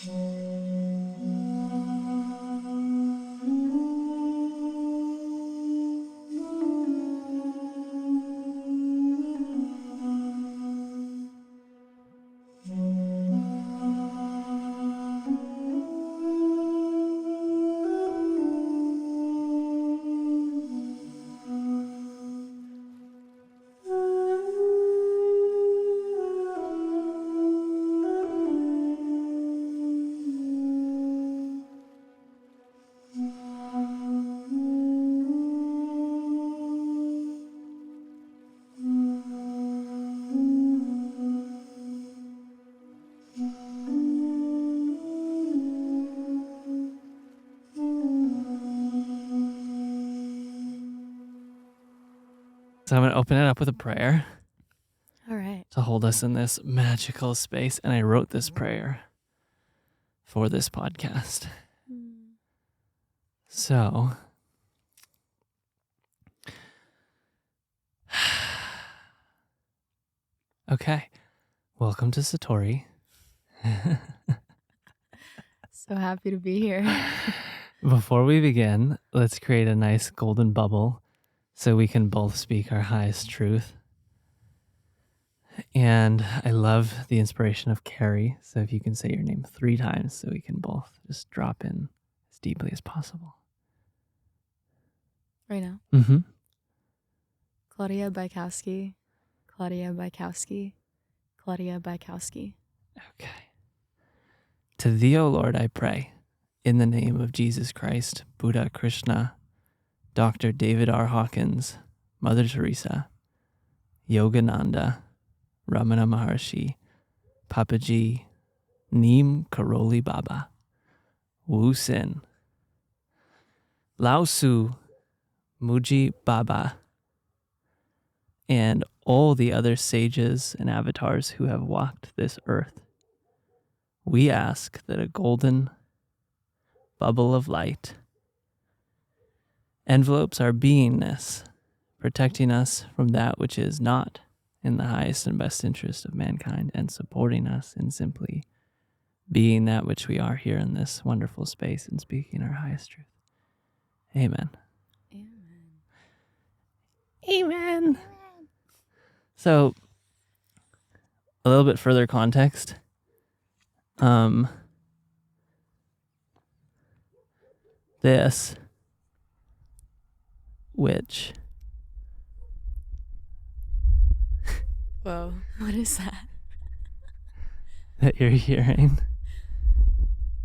So I'm going to open it up with a prayer. All right. To hold us in this magical space. And I wrote this prayer for this podcast. So, okay. Welcome to Satori. So happy to be here. Before we begin, let's create a nice golden bubble so we can both speak our highest truth. And I love the inspiration of Carrie. So if you can say your name 3 times so we can both just drop in as deeply as possible. Right now? Mm-hmm. Claudia Bykowski. Claudia Bykowski. Claudia Bykowski. Okay. To thee, O Lord, I pray, in the name of Jesus Christ, Buddha Krishna, Dr. David R. Hawkins, Mother Teresa, Yogananda, Ramana Maharshi, Papaji, Neem Karoli Baba, Wu Sin, Lao Tzu, Muji Baba, and all the other sages and avatars who have walked this earth. We ask that a golden bubble of light envelopes our beingness, protecting us from that which is not in the highest and best interest of mankind, and supporting us in simply being that which we are here in this wonderful space and speaking our highest truth. Amen. Amen. Amen. So, a little bit further context. This, which... Whoa, what is that? that you're hearing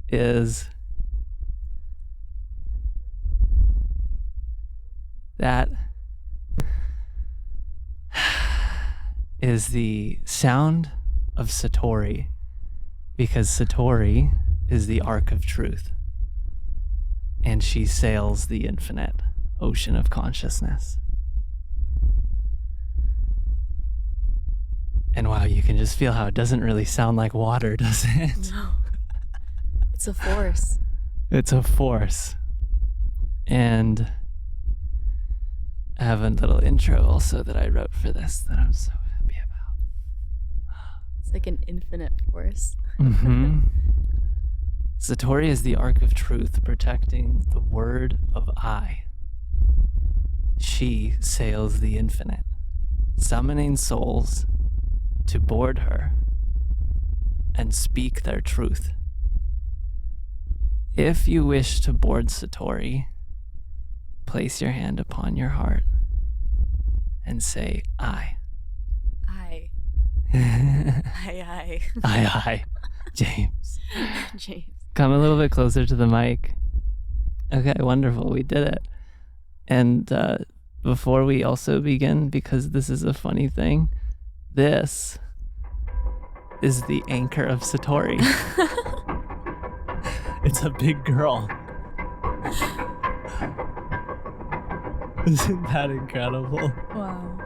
is that is the sound of Satori, because Satori is the arc of truth, and she sails the infinite ocean of consciousness. And wow, you can just feel how it doesn't really sound like water, does it? No. It's a force. It's a force. And I have a little intro also that I wrote for this that I'm so happy about. It's like an infinite force. Mm-hmm. Satori is the arc of truth, protecting the word of I. She sails the infinite, summoning souls to board her and speak their truth. If you wish to board Satori, place your hand upon your heart and say, I. I. I. I. James. James. Come a little bit closer to the mic. Okay, wonderful. We did it. And before we also begin, because this is a funny thing, this is the anchor of Satori. It's a big girl. Isn't that incredible? Wow.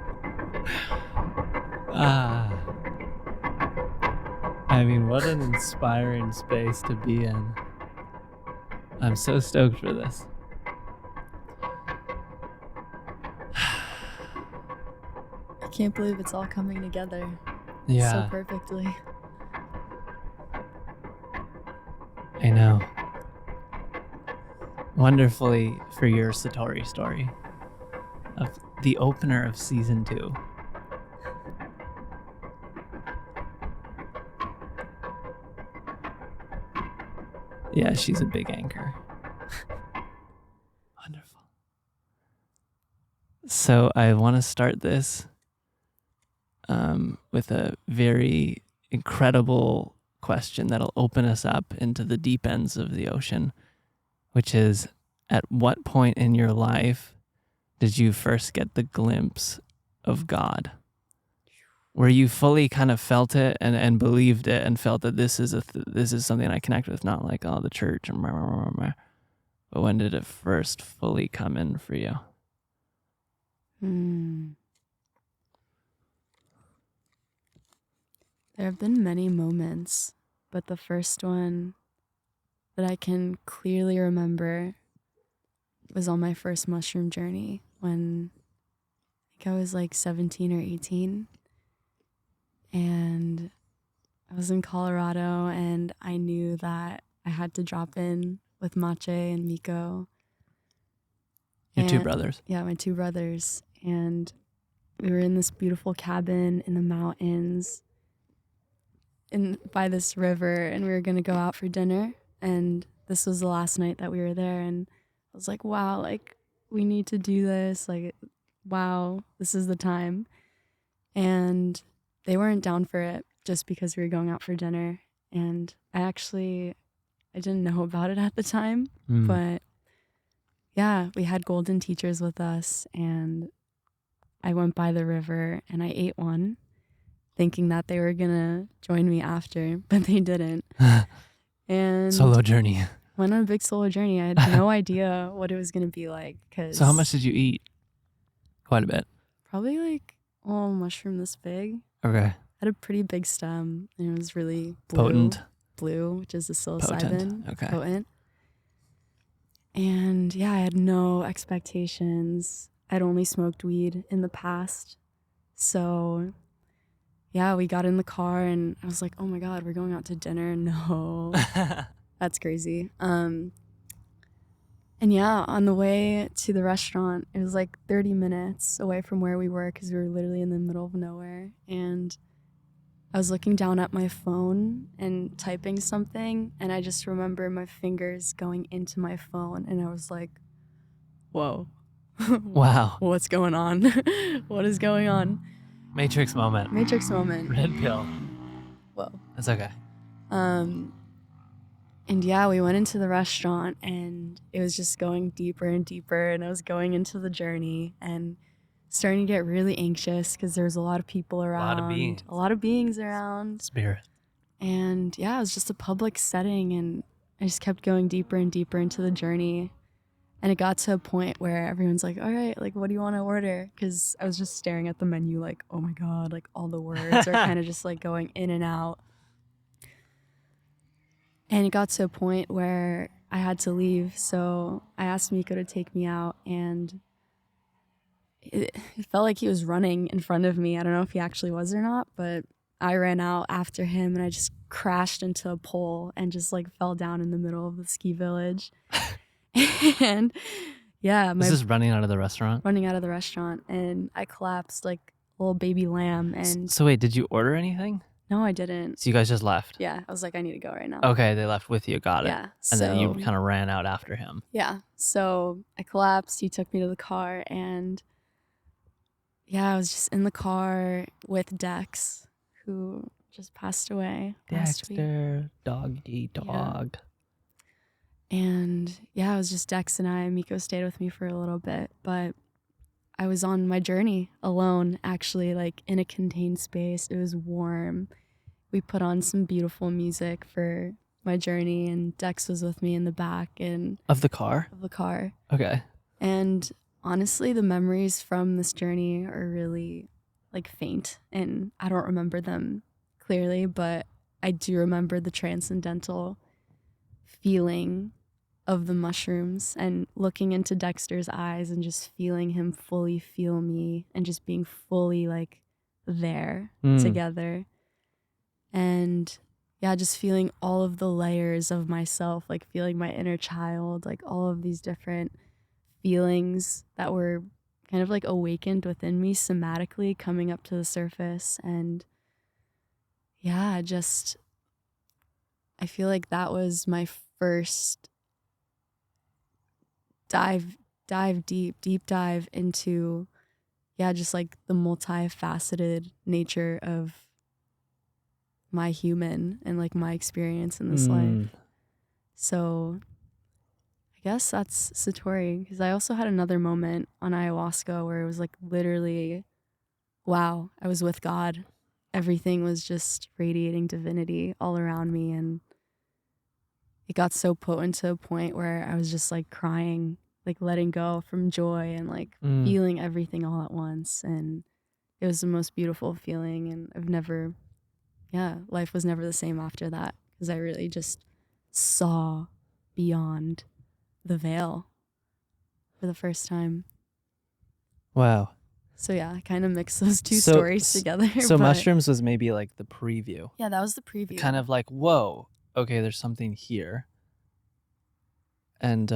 I mean, what an inspiring space to be in. I'm so stoked for this. I can't believe it's all coming together Yeah. so perfectly. I know. Wonderfully for your Satori story of the opener of season 2. Yeah, she's a big anchor. Wonderful. So I want to start this with a very incredible question that'll open us up into the deep ends of the ocean, which is, at what point in your life did you first get the glimpse of God? Where you fully kind of felt it and believed it and felt that this is this is something I connect with, not like, oh, the church, and blah, blah, blah, blah. But when did it first fully come in for you? There have been many moments, but the first one that I can clearly remember was on my first mushroom journey when I think I was like 17 or 18. And I was in Colorado, and I knew that I had to drop in with Mache and Miko. Your 2 brothers. Yeah, my 2 brothers. And we were in this beautiful cabin in the mountains by this river, and we were going to go out for dinner. And this was the last night that we were there. And I was like, wow, like, we need to do this. Like, wow, this is the time. And they weren't down for it just because we were going out for dinner. And I didn't know about it at the time, but yeah, we had golden teachers with us, and I went by the river and I ate one, thinking that they were gonna join me after, but they didn't. And solo journey. Went on a big solo journey. I had no idea what it was gonna be like. So how much did you eat? Quite a bit. Probably like a mushroom this big. Okay. I had a pretty big stem, and it was really blue, which is the psilocybin. Okay. Potent. And yeah, I had no expectations. I'd only smoked weed in the past. So yeah, we got in the car and I was like, oh my God, we're going out to dinner. No, that's crazy. And yeah, on the way to the restaurant, it was like 30 minutes away from where we were because we were literally in the middle of nowhere. And I was looking down at my phone and typing something, and I just remember my fingers going into my phone, and I was like, whoa. Wow. What's going on? What is going on? Matrix moment. Red pill. Whoa. That's okay. And yeah, we went into the restaurant, and it was just going deeper and deeper, and I was going into the journey and starting to get really anxious because there's a lot of people around. A lot of beings around. Spirit. And yeah, it was just a public setting, and I just kept going deeper and deeper into the journey. And it got to a point where everyone's like, all right, like, what do you want to order? Because I was just staring at the menu like, oh my God, like all the words are kind of just like going in and out. And it got to a point where I had to leave. So I asked Miko to take me out, and it felt like he was running in front of me. I don't know if he actually was or not, but I ran out after him, and I just crashed into a pole and just like fell down in the middle of the ski village. And yeah, was this running out of the restaurant? Running out of the restaurant, and I collapsed like a little baby lamb. And so wait, did you order anything? No, I didn't. So you guys just left? Yeah, I was like, I need to go right now. Okay, they left with you, got it. Yeah. And then you kind of ran out after him. Yeah, so I collapsed, he took me to the car, and yeah, I was just in the car with Dex, who just passed away last week. Dexter, doggy dog. Yeah. And yeah, it was just Dex and I. Miko stayed with me for a little bit, but I was on my journey alone, actually, like in a contained space. It was warm. We put on some beautiful music for my journey, and Dex was with me in the back and Of the car? Of the car. Okay. And honestly, the memories from this journey are really like faint, and I don't remember them clearly, but I do remember the transcendental feeling of the mushrooms and looking into Dexter's eyes and just feeling him fully feel me and just being fully like there together. And yeah, just feeling all of the layers of myself, like feeling my inner child, like all of these different feelings that were kind of like awakened within me somatically coming up to the surface. And yeah, just I feel like that was my first deep dive into, yeah, just like the multifaceted nature of my human and like my experience in this life. So I guess that's Satori, because I also had another moment on ayahuasca where it was like literally, wow, I was with God. Everything was just radiating divinity all around me. And it got so potent to a point where I was just like crying, like letting go from joy and like feeling everything all at once. And it was the most beautiful feeling. And I've never, life was never the same after that, because I really just saw beyond the veil for the first time. Wow. So yeah, I kind of mixed those two stories together. So mushrooms was maybe like the preview. Yeah, that was the preview. Kind of like, whoa, okay, there's something here. And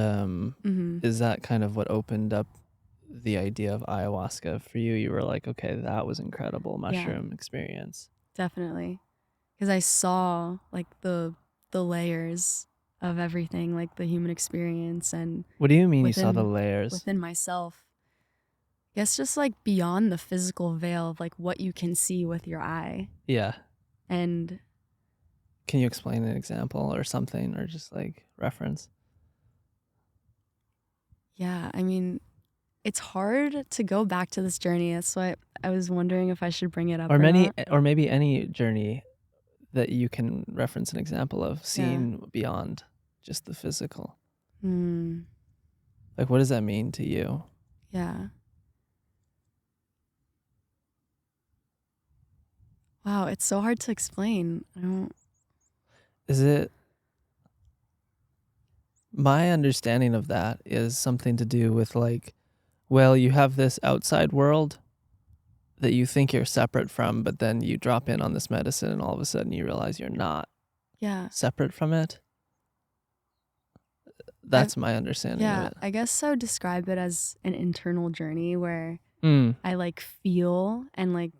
is that kind of what opened up the idea of ayahuasca for you? You were like, okay, that was incredible mushroom experience. Definitely. Because I saw like the layers of everything, like the human experience. And what do you mean you saw the layers? Within myself. I guess just like beyond the physical veil of like what you can see with your eye. Yeah. And can you explain an example or something, or just like reference? Yeah, I mean, it's hard to go back to this journey. That's why I was wondering if I should bring it up. Or maybe any journey that you can reference an example of seeing beyond just the physical. Like, what does that mean to you? Yeah. Wow, it's so hard to explain. Is it? My understanding of that is something to do with like, well, you have this outside world that you think you're separate from, but then you drop in on this medicine and all of a sudden you realize you're not separate from it. That's my understanding of it. I guess I would describe it as an internal journey where I like feel and like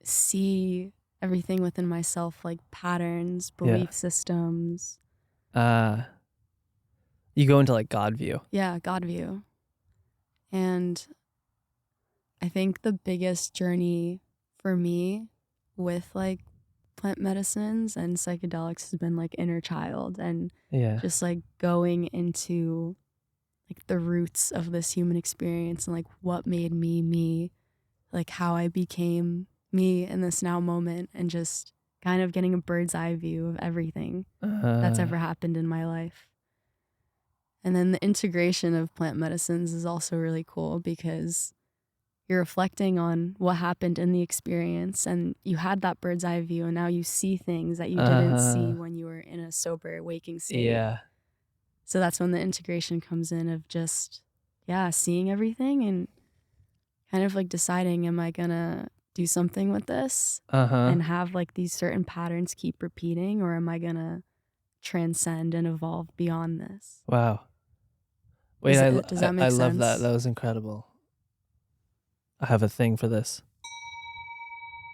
see everything within myself, like patterns, belief systems. You go into like God view. Yeah, God view. And I think the biggest journey for me with like plant medicines and psychedelics has been like inner child and just like going into like the roots of this human experience and like what made me, like how I became me in this now moment, and just kind of getting a bird's eye view of everything that's ever happened in my life. And then the integration of plant medicines is also really cool because you're reflecting on what happened in the experience, and you had that bird's eye view, and now you see things that you didn't see when you were in a sober waking state. Yeah. So that's when the integration comes in of just, seeing everything and kind of like deciding, am I gonna do something with this and have like these certain patterns keep repeating, or am I gonna transcend and evolve beyond this? Wow. Wait, does that make sense? I love that. That was incredible. I have a thing for this.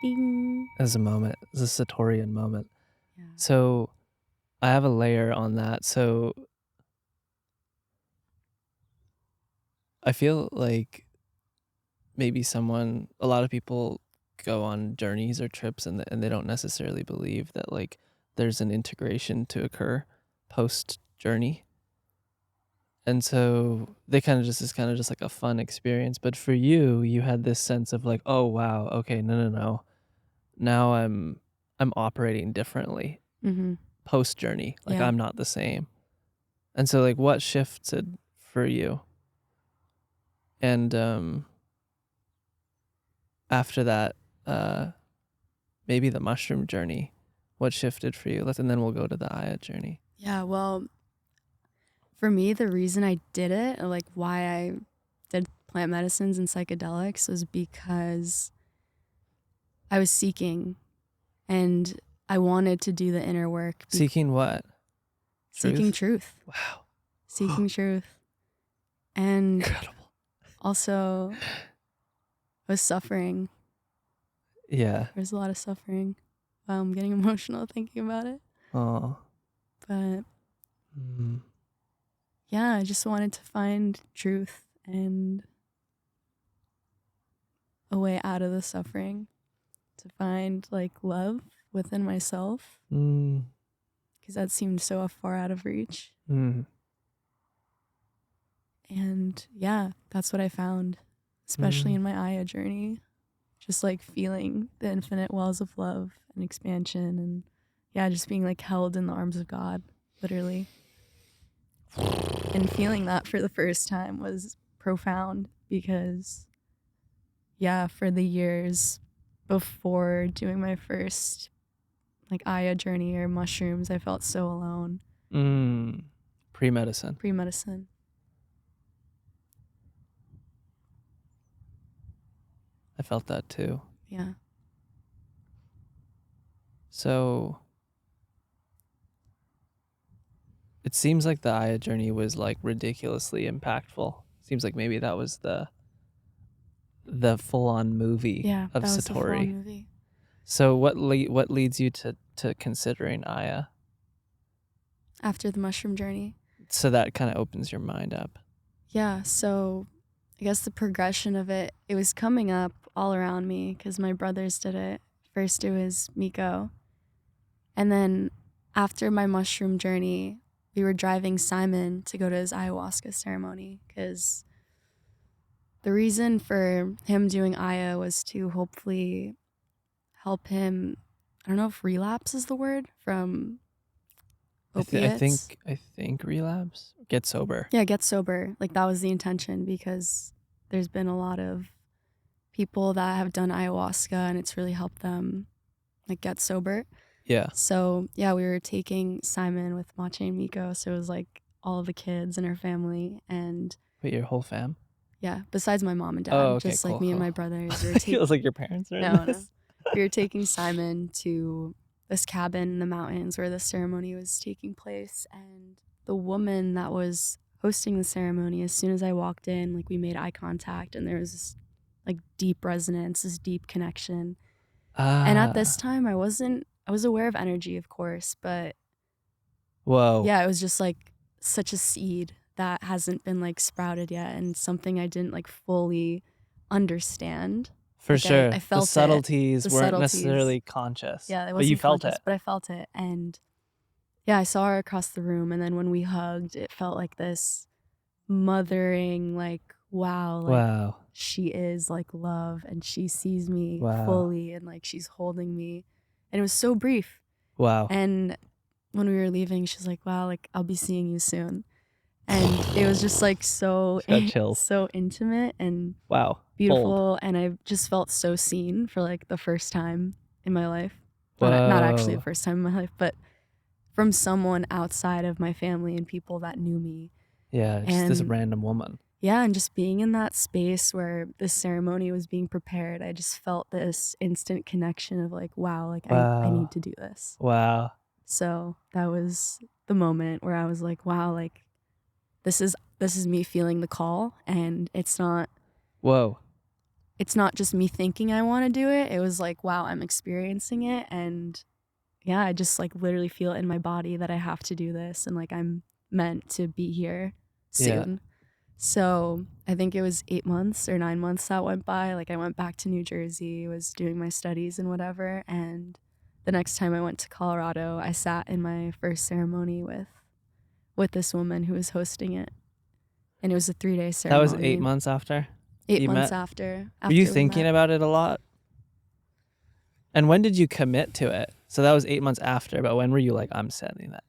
Ding. As a moment. It's a Satorian moment. Yeah. So I have a layer on that. So I feel like maybe a lot of people go on journeys or trips and they don't necessarily believe that like there's an integration to occur post journey. And so they kind of just like a fun experience. But for you, you had this sense of like, oh wow, okay, no. Now I'm operating differently post journey. Like I'm not the same. And so like what shifted for you? And after that, maybe the mushroom journey, what shifted for you? And then we'll go to the Aya journey. Yeah, well, for me, the reason I did it, or like why I did plant medicines and psychedelics, was because I was seeking, and I wanted to do the inner work. Seeking what? Seeking truth. Wow. Seeking truth. And Incredible. also I was suffering. Yeah. There's a lot of suffering. Wow, I'm getting emotional thinking about it. Oh. But yeah, I just wanted to find truth and a way out of the suffering, to find like love within myself, because that seemed so far out of reach. And yeah, that's what I found, especially in my Aya journey, just like feeling the infinite wells of love and expansion, and yeah, just being like held in the arms of God, literally. And feeling that for the first time was profound, because yeah, for the years before doing my first like Aya journey or mushrooms, I felt so alone. Pre-medicine. Pre-medicine. I felt that too. Yeah. So it seems like the Aya journey was like ridiculously impactful. Seems like maybe that was the full-on movie of that was Satori. the full-on movie. So what leads you to considering Aya? After the mushroom journey. So that kind of opens your mind up. Yeah, so I guess the progression of it was coming up all around me because my brothers did it. First it was Miko. And then after my mushroom journey, we were driving Simon to go to his ayahuasca ceremony, because the reason for him doing Aya was to hopefully help him, I don't know if relapse is the word, from opiates. I think relapse. Get sober. Yeah, get sober. Like that was the intention, because there's been a lot of people that have done ayahuasca and it's really helped them like get sober. Yeah. So yeah, we were taking Simon with Mache and Miko. So it was like all of the kids and her family, and Wait, your whole fam? yeah, besides my mom and dad, Oh, okay, just cool, like me and cool. my brothers. We were It feels like your parents are in this. We were taking Simon to this cabin in the mountains where the ceremony was taking place, and the woman that was hosting the ceremony, as soon as I walked in, like we made eye contact, and there was this like deep resonance, this deep connection. And at this time, I was aware of energy, of course, but whoa, yeah, it was just like such a seed that hasn't been like sprouted yet, and something I didn't like fully understand. For like, sure. I felt the subtleties it. weren't necessarily conscious. Yeah, it wasn't but you felt conscious, it. but I felt it. And yeah, I saw her across the room, and then when we hugged, it felt like this mothering, like, wow, she is like love, and she sees me fully, and like she's holding me. And it was so brief. Wow. And when we were leaving, she's like, wow, like I'll be seeing you soon. And it was just like so intimate and beautiful. Bold. And I just felt so seen for like the first time in my life. Not actually the first time in my life, but from someone outside of my family and people that knew me. Yeah, just this random woman. Yeah, and just being in that space where this ceremony was being prepared, I just felt this instant connection of like, wow, like I need to do this. Wow. So that was the moment where I was like, wow, like this is me feeling the call, and it's not just me thinking I want to do it. It was like, wow, I'm experiencing it, and yeah, I just like literally feel it in my body that I have to do this, and like I'm meant to be here soon. Yeah. So I think it was 8 months or 9 months that went by. Like I went back to New Jersey, was doing my studies and whatever, and the next time I went to Colorado, I sat in my first ceremony with this woman who was hosting it. And it was a 3-day ceremony. That was 8 months after? 8 months after. Were you thinking about it a lot? And when did you commit to it? So that was 8 months after, but when were you like, I'm sending that?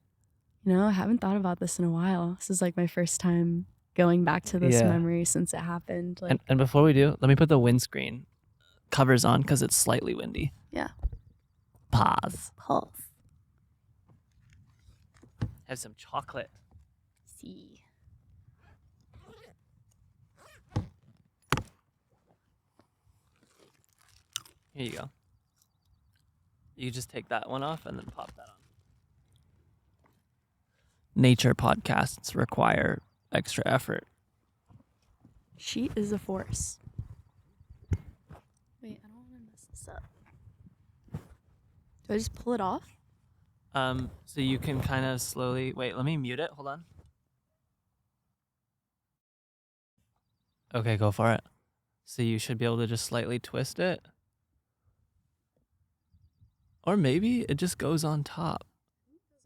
You know, I haven't thought about this in a while. This is like my first time going back to this memory since it happened. Like, and before we do, let me put the windscreen covers on because it's slightly windy. Yeah. Pause. Have some chocolate. See. Here you go. You just take that one off and then pop that on. Nature podcasts require extra effort. She is a force. Wait, I don't want to mess this up. Do I just pull it off? So you can kind of slowly... Wait, let me mute it. Hold on. Okay, go for it. So you should be able to just slightly twist it. Or maybe it just goes on top.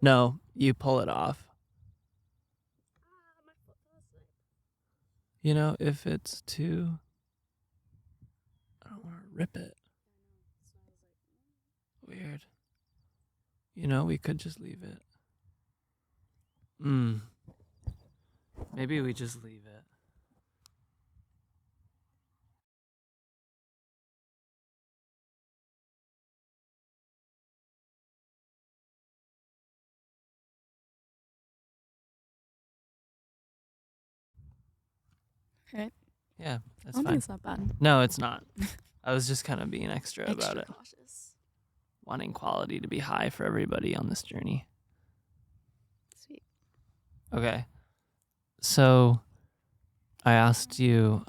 No, you pull it off. You know, if it's too... I don't want to rip it. Weird. You know, we could just leave it. Maybe we just leave it. Okay. Yeah, that's I don't fine. think it's that bad. No, it's not. I was just kind of being extra about it. Cautious. Wanting quality to be high for everybody on this journey. Sweet. Okay. So I asked you,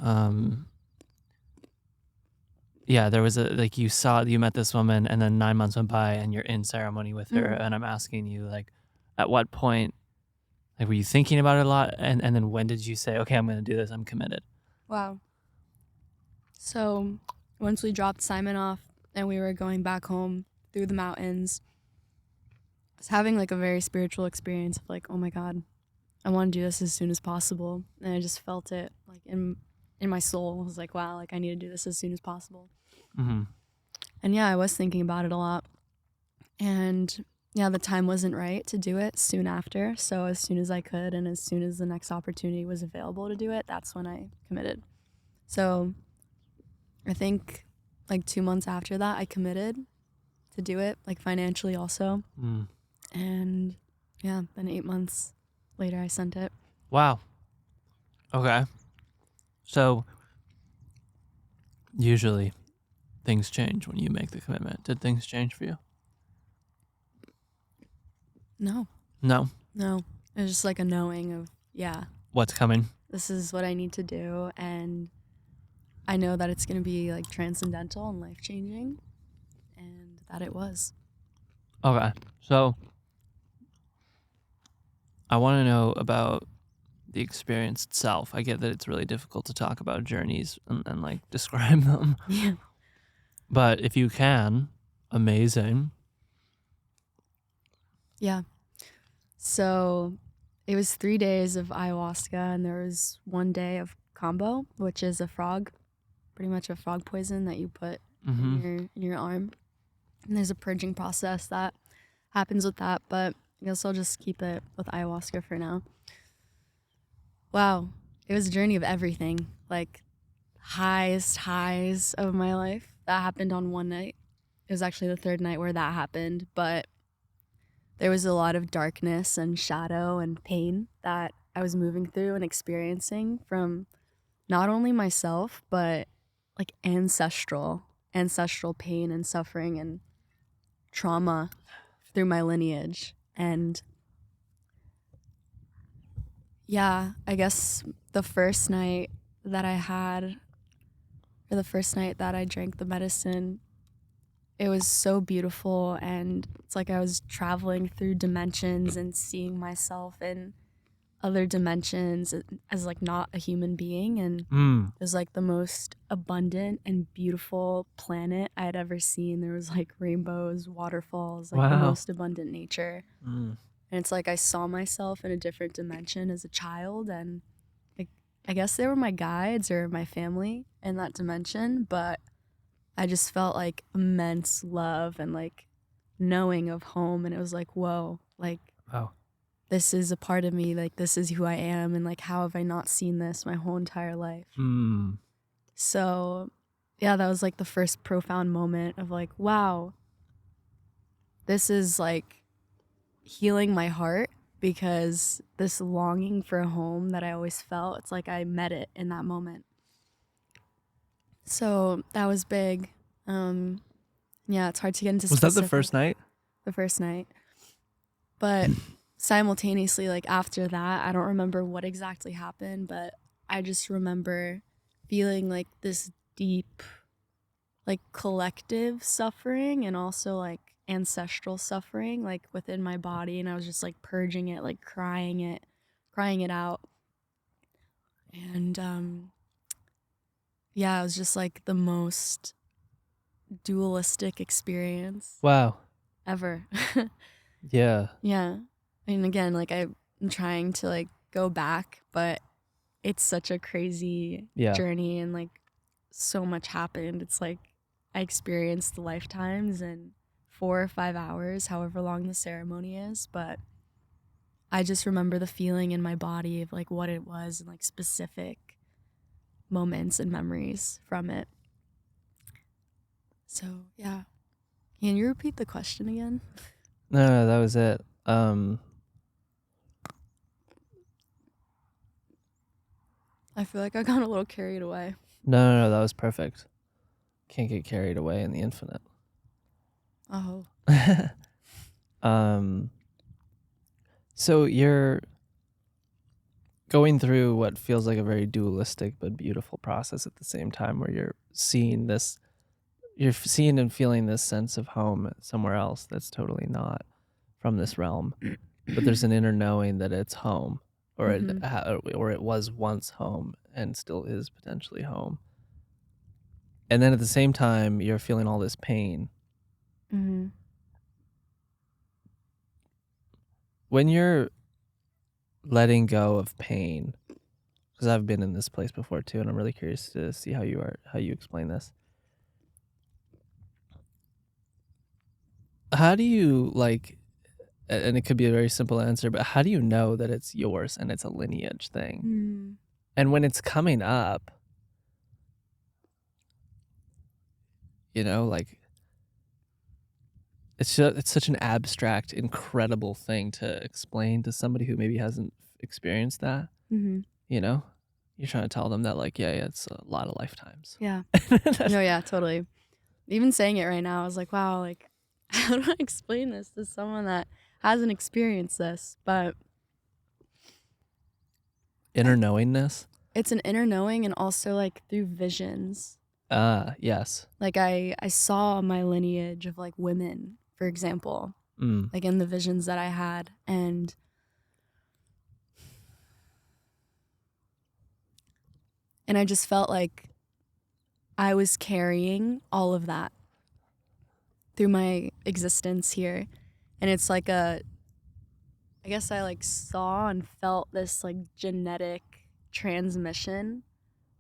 there was you met this woman and then 9 months went by and you're in ceremony with her. And I'm asking you, like, at what point, like, were you thinking about it a lot? And then when did you say, okay, I'm going to do this. I'm committed. Wow. So once we dropped Simon off and we were going back home through the mountains, I was having like a very spiritual experience of like, oh my God, I want to do this as soon as possible. And I just felt it like in my soul. I was like, wow, like I need to do this as soon as possible. Mm-hmm. And yeah, I was thinking about it a lot. And yeah, the time wasn't right to do it soon after. So as soon as I could and as soon as the next opportunity was available to do it, that's when I committed. So I think like 2 months after that, I committed to do it, like financially also. And yeah, then 8 months later, I sent it. Wow. Okay. So usually things change when you make the commitment. Did things change for you? No. It was just like a knowing of, yeah, what's coming. This is what I need to do. And I know that it's going to be like transcendental and life-changing, and that it was. Okay. So I want to know about the experience itself. I get that it's really difficult to talk about journeys and like describe them. Yeah. But if you can, amazing. Yeah. So it was 3 days of ayahuasca, and there was 1 day of combo, which is a frog, pretty much a frog poison that you put in your arm. And there's a purging process that happens with that, but I guess I'll just keep it with ayahuasca for now. Wow. It was a journey of everything, like highest highs of my life. That happened on one night. It was actually the third night where that happened, but there was a lot of darkness and shadow and pain that I was moving through and experiencing from not only myself, but like ancestral pain and suffering and trauma through my lineage. And yeah, I guess the first night that I drank the medicine, it was so beautiful, and it's like I was traveling through dimensions and seeing myself in other dimensions as like not a human being, and it was like the most abundant and beautiful planet I had ever seen. There was like rainbows, waterfalls, like the most abundant nature. And it's like I saw myself in a different dimension as a child, and like I guess they were my guides or my family in that dimension, but I just felt like immense love and like knowing of home, and it was like, whoa, like this is a part of me, like this is who I am, and like how have I not seen this my whole entire life? So yeah, that was like the first profound moment of like, wow, this is like healing my heart, because this longing for a home that I always felt, it's like I met it in that moment. So that was big. Yeah, it's hard to get into Was that the specific. first night? The first night. But simultaneously, like after that, I don't remember what exactly happened, but I just remember feeling like this deep, like collective suffering and also like ancestral suffering, like within my body. And I was just like purging it, like crying it out. And yeah, it was just like the most dualistic experience Wow. ever. Yeah. Yeah. And again, like I'm trying to like go back, but it's such a crazy Yeah. journey and like so much happened. It's like I experienced lifetimes in 4 or 5 hours, however long the ceremony is, but I just remember the feeling in my body of like what it was and like specific moments and memories from it. So, yeah. Can you repeat the question again? No, that was it. I feel like I got a little carried away. No, that was perfect. Can't get carried away in the infinite. Oh. So you're going through what feels like a very dualistic but beautiful process at the same time, where you're seeing and feeling this sense of home somewhere else that's totally not from this realm, but there's an inner knowing that it's home, or it was once home and still is potentially home. And then at the same time, you're feeling all this pain. Mm-hmm. When you're letting go of pain, because I've been in this place before too, and I'm really curious to see how you explain this. How do you and it could be a very simple answer, but how do you know that it's yours and it's a lineage thing? Mm. And when it's coming up, like it's such an abstract, incredible thing to explain to somebody who maybe hasn't experienced that. Mm-hmm. You're trying to tell them that yeah, it's a lot of lifetimes. Yeah. No, yeah, totally. Even saying it right now, I was like, wow, like, how do I explain this to someone that hasn't experienced this? But Inner knowingness. it's an inner knowing, and also like through visions. Yes. Like I saw my lineage of like women, for example, like in the visions that I had. And I just felt like I was carrying all of that through my existence here. And it's like I guess I like saw and felt this like genetic transmission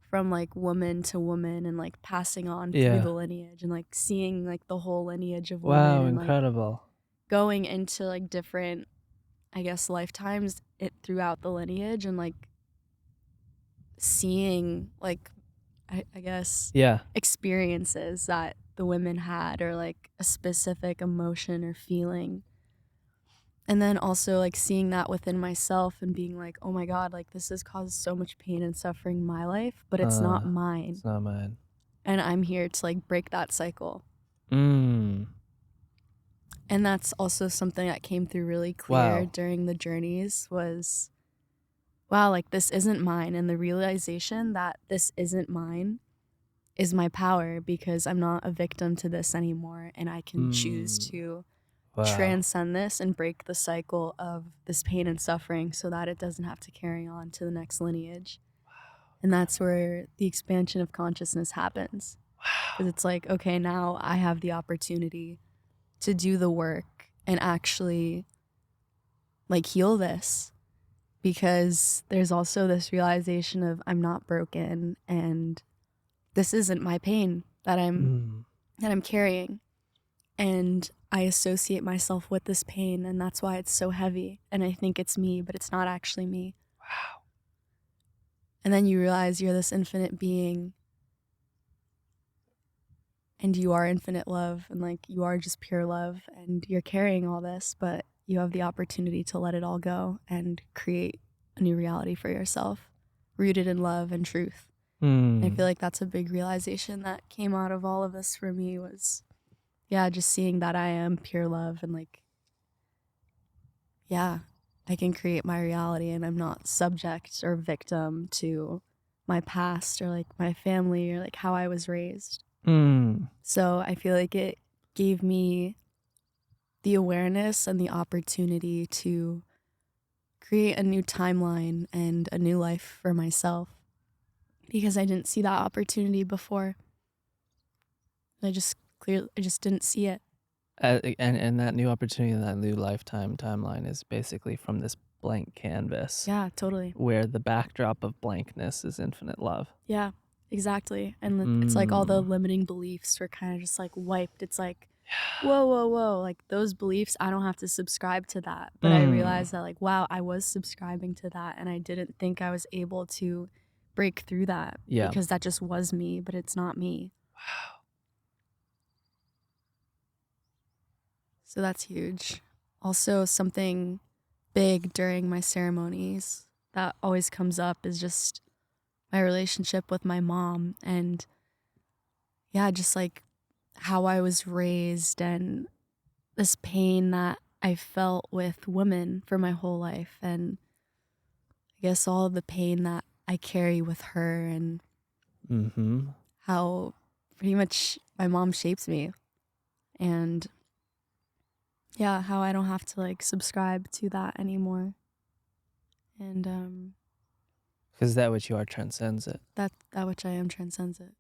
from like woman to woman, and like passing on through the lineage, and like seeing like the whole lineage of women. Wow, and incredible. Like going into like different, I guess, lifetimes throughout the lineage, and like seeing like I guess experiences that the women had, or like a specific emotion or feeling. And then also like seeing that within myself and being like, oh my God, like this has caused so much pain and suffering in my life, but it's not mine. It's not mine. And I'm here to like break that cycle. And that's also something that came through really clear during the journeys was, wow, like this isn't mine. And the realization that this isn't mine is my power, because I'm not a victim to this anymore. And I can choose to transcend this and break the cycle of this pain and suffering, so that it doesn't have to carry on to the next lineage. And that's where the expansion of consciousness happens. Because it's like, okay, now I have the opportunity to do the work and actually like heal this, because there's also this realization of I'm not broken, and this isn't my pain that I'm carrying. And I associate myself with this pain, and that's why it's so heavy. And I think it's me, but it's not actually me. Wow. And then you realize you're this infinite being, and you are infinite love, and like you are just pure love, and you're carrying all this, but you have the opportunity to let it all go and create a new reality for yourself, rooted in love and truth. And I feel like that's a big realization that came out of all of this for me, was yeah, just seeing that I am pure love and like, yeah, I can create my reality and I'm not subject or victim to my past or like my family or like how I was raised. So I feel like it gave me the awareness and the opportunity to create a new timeline and a new life for myself because I didn't see that opportunity before. I just didn't see it. And that new opportunity, that new lifetime timeline is basically from this blank canvas. Yeah, totally. Where the backdrop of blankness is infinite love. Yeah, exactly. And it's like all the limiting beliefs were kind of just like wiped. It's like, whoa. Like those beliefs, I don't have to subscribe to that. But I realized that like, wow, I was subscribing to that. And I didn't think I was able to break through that. Yeah. Because that just was me, but it's not me. Wow. So that's huge. Also, something big during my ceremonies that always comes up is just my relationship with my mom and yeah, just like how I was raised and this pain that I felt with women for my whole life and I guess all of the pain that I carry with her and how pretty much my mom shapes me and yeah, how I don't have to like subscribe to that anymore. And because that which you are transcends it. That which I am transcends it.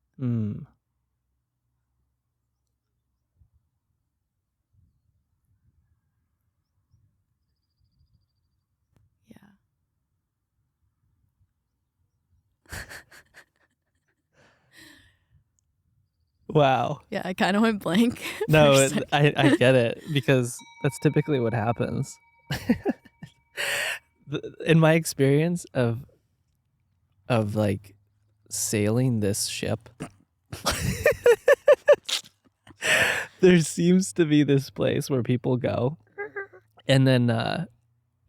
Yeah. Wow. Yeah, I kind of went blank. No, I get it because that's typically what happens. In my experience of like sailing this ship, there seems to be this place where people go, and then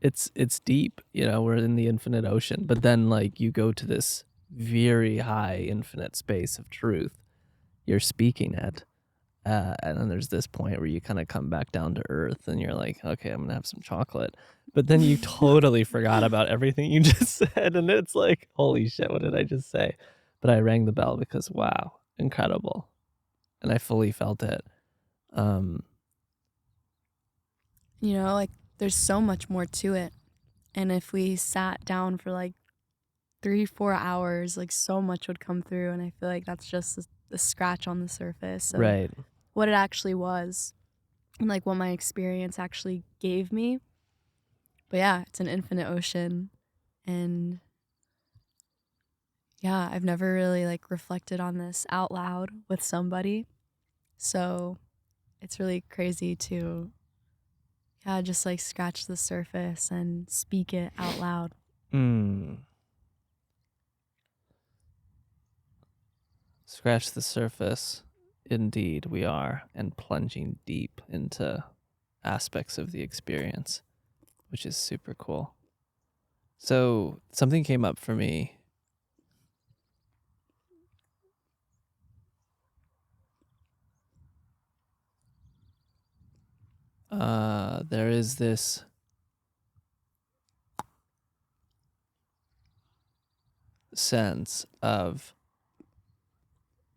it's deep. You know, we're in the infinite ocean, but then like you go to this very high infinite space of truth. You're speaking at. And then there's this point where you kind of come back down to earth and you're like, okay, I'm going to have some chocolate. But then you totally forgot about everything you just said. And it's like, holy shit, what did I just say? But I rang the bell because, wow, incredible. And I fully felt it. You know, like there's so much more to it. And if we sat down for like 3-4 hours, like so much would come through. And I feel like that's just a scratch on the surface of right. what it actually was and like what my experience actually gave me. But yeah, it's an infinite ocean. And yeah, I've never really like reflected on this out loud with somebody. So it's really crazy to just like scratch the surface and speak it out loud. Scratch the surface. Indeed, we are, and plunging deep into aspects of the experience, which is super cool. So something came up for me. There is this sense of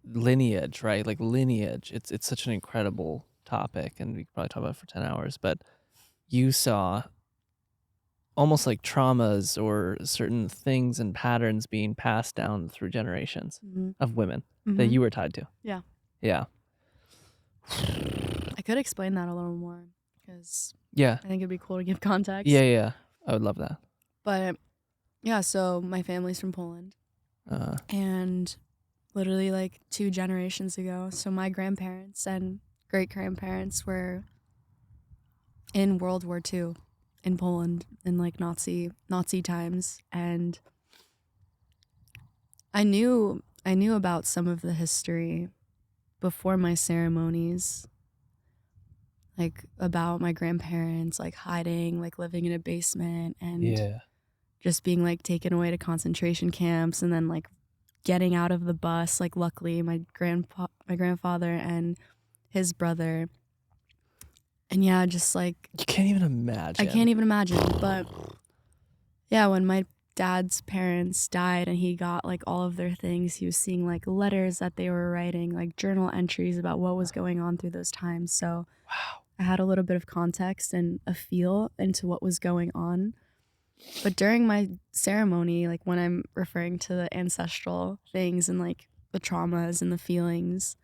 lineage, right? Like lineage. It's such an incredible topic, and we could probably talk about it for 10 hours, but you saw almost like traumas or certain things and patterns being passed down through generations of women that you were tied to. Yeah. Yeah. I could explain that a little more because Yeah. I think it'd be cool to give context. Yeah. I would love that. But yeah, so my family's from Poland. And literally like 2 generations ago, so my grandparents and great-grandparents were in World War II in Poland in like Nazi times, and I knew about some of the history before my ceremonies, like about my grandparents like hiding, like living in a basement and just being like taken away to concentration camps and then like getting out of the bus. Like luckily my grandfather and his brother. And yeah, just like You can't even imagine. I can't even imagine. But yeah, when my dad's parents died and he got like all of their things, he was seeing like letters that they were writing, like journal entries about what was going on through those times. So Wow. I had a little bit of context and a feel into what was going on. But during my ceremony, like when I'm referring to the ancestral things and like the traumas and the feelings,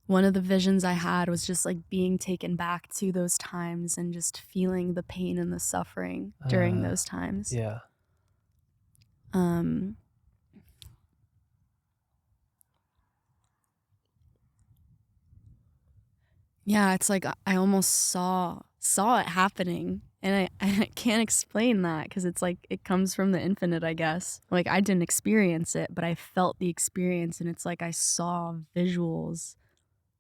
one of the visions I had was just like being taken back to those times and just feeling the pain and the suffering during those times. Yeah. Yeah, it's like I almost saw it happening, and I can't explain that because it's like it comes from the infinite, I guess. Like I didn't experience it, but I felt the experience, and it's like I saw visuals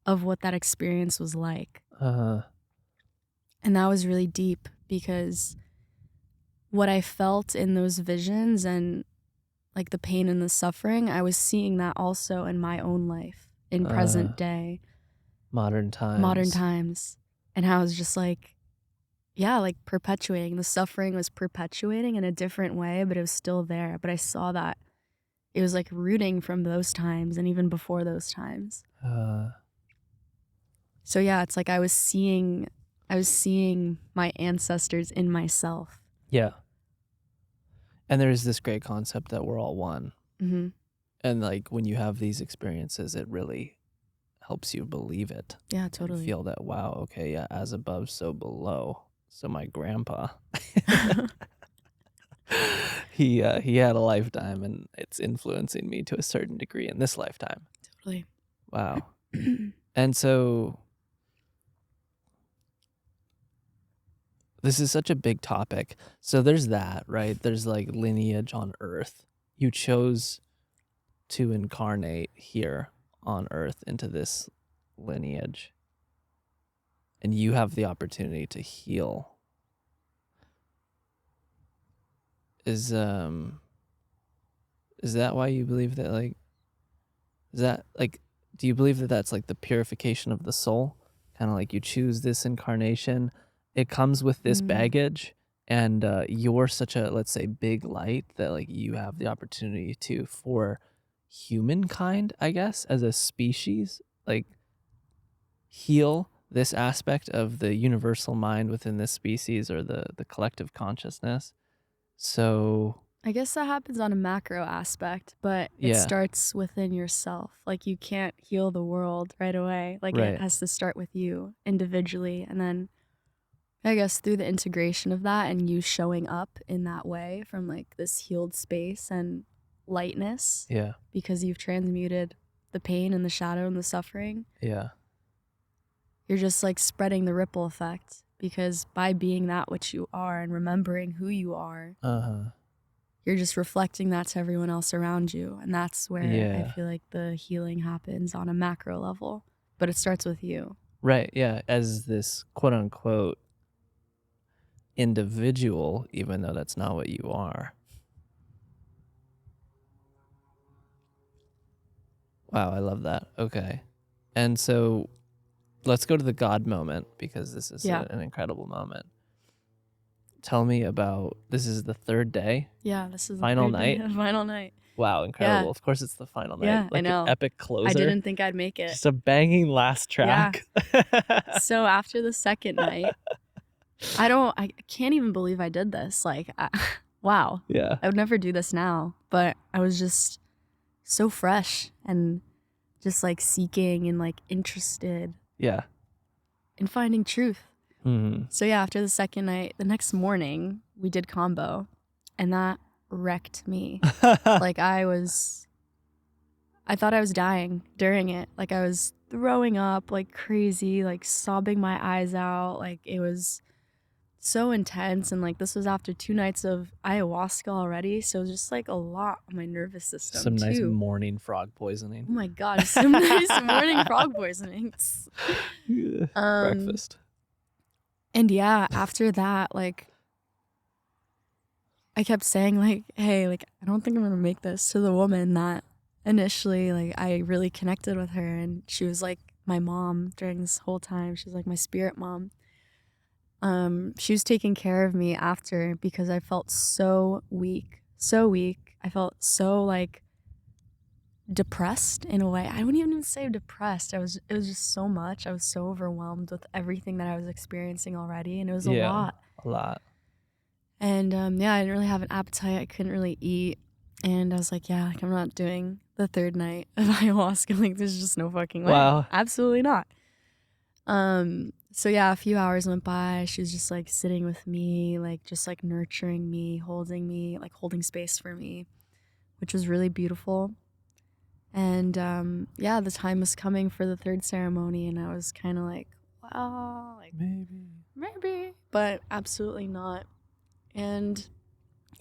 of what that experience was like. And that was really deep because what I felt in those visions and like the pain and the suffering, I was seeing that also in my own life in present day. Modern times. And how I was just like, yeah, like perpetuating. The suffering was perpetuating in a different way, but it was still there. But I saw that it was like rooting from those times and even before those times. So yeah, it's like I was seeing my ancestors in myself. Yeah. And there's this great concept that we're all one. Mm-hmm. And like when you have these experiences, it really helps you believe it. Yeah, totally. And feel that, wow, okay, yeah, as above, so below. So my grandpa, he had a lifetime, and it's influencing me to a certain degree in this lifetime. Totally. Wow. And so this is such a big topic. So there's that, right? There's like lineage on Earth. You chose to incarnate here on Earth into this lineage, and you have the opportunity to heal. Is that why you believe that, like, is that like, do you believe that that's like the purification of the soul? Kind of like you choose this incarnation, it comes with this baggage, and you're such a, let's say, big light that like you have the opportunity to, for humankind, I guess, as a species, like heal this aspect of the universal mind within this species, or the collective consciousness. So I guess that happens on a macro aspect, but it starts within yourself. Like you can't heal the world right away. Like it has to start with you individually. And then I guess through the integration of that and you showing up in that way from like this healed space and lightness. Yeah. Because you've transmuted the pain and the shadow and the suffering. Yeah. You're just like spreading the ripple effect, because by being that which you are and remembering who you are, you're just reflecting that to everyone else around you. And that's where I feel like the healing happens on a macro level, but it starts with you. Right. Yeah. As this quote unquote individual, even though that's not what you are. Wow. I love that. Okay. And so let's go to the God moment, because this is an incredible moment. Tell me about, this is the third day? Yeah, this is final the night? Final night. Wow, incredible. Yeah. Of course it's the final night. Yeah, like I know. An epic closer. I didn't think I'd make it. Just a banging last track. Yeah. So after the second night, I can't even believe I did this. Like, wow. Yeah. I would never do this now, but I was just so fresh and just like seeking and like interested. Yeah. In finding truth. Mm-hmm. So yeah, after the second night, the next morning we did combo, and that wrecked me. Like I thought I was dying during it. Like I was throwing up like crazy, like sobbing my eyes out. Like it was so intense, and like this was after 2 nights of ayahuasca already, so it was just like a lot on my nervous system. Some nice too. morning frog poisoning. Oh my god, some nice morning frog poisoning. Breakfast. And yeah, after that, like I kept saying like, hey, like I don't think I'm gonna make this, to the woman that initially like I really connected with her, and she was like my mom during this whole time. She was like my spirit mom. She was taking care of me after because I felt so weak. I felt so like depressed in a way. I wouldn't even say depressed. It was just so much. I was so overwhelmed with everything that I was experiencing already, and it was a lot. A lot. And I didn't really have an appetite. I couldn't really eat. And I was like, yeah, like I'm not doing the third night of ayahuasca. Like there's just no fucking way. Wow. Absolutely not. So yeah, a few hours went by. She was just like sitting with me, like just like nurturing me, like holding space for me, which was really beautiful. And the time was coming for the third ceremony, and I was kind of like, wow, like maybe, but absolutely not. And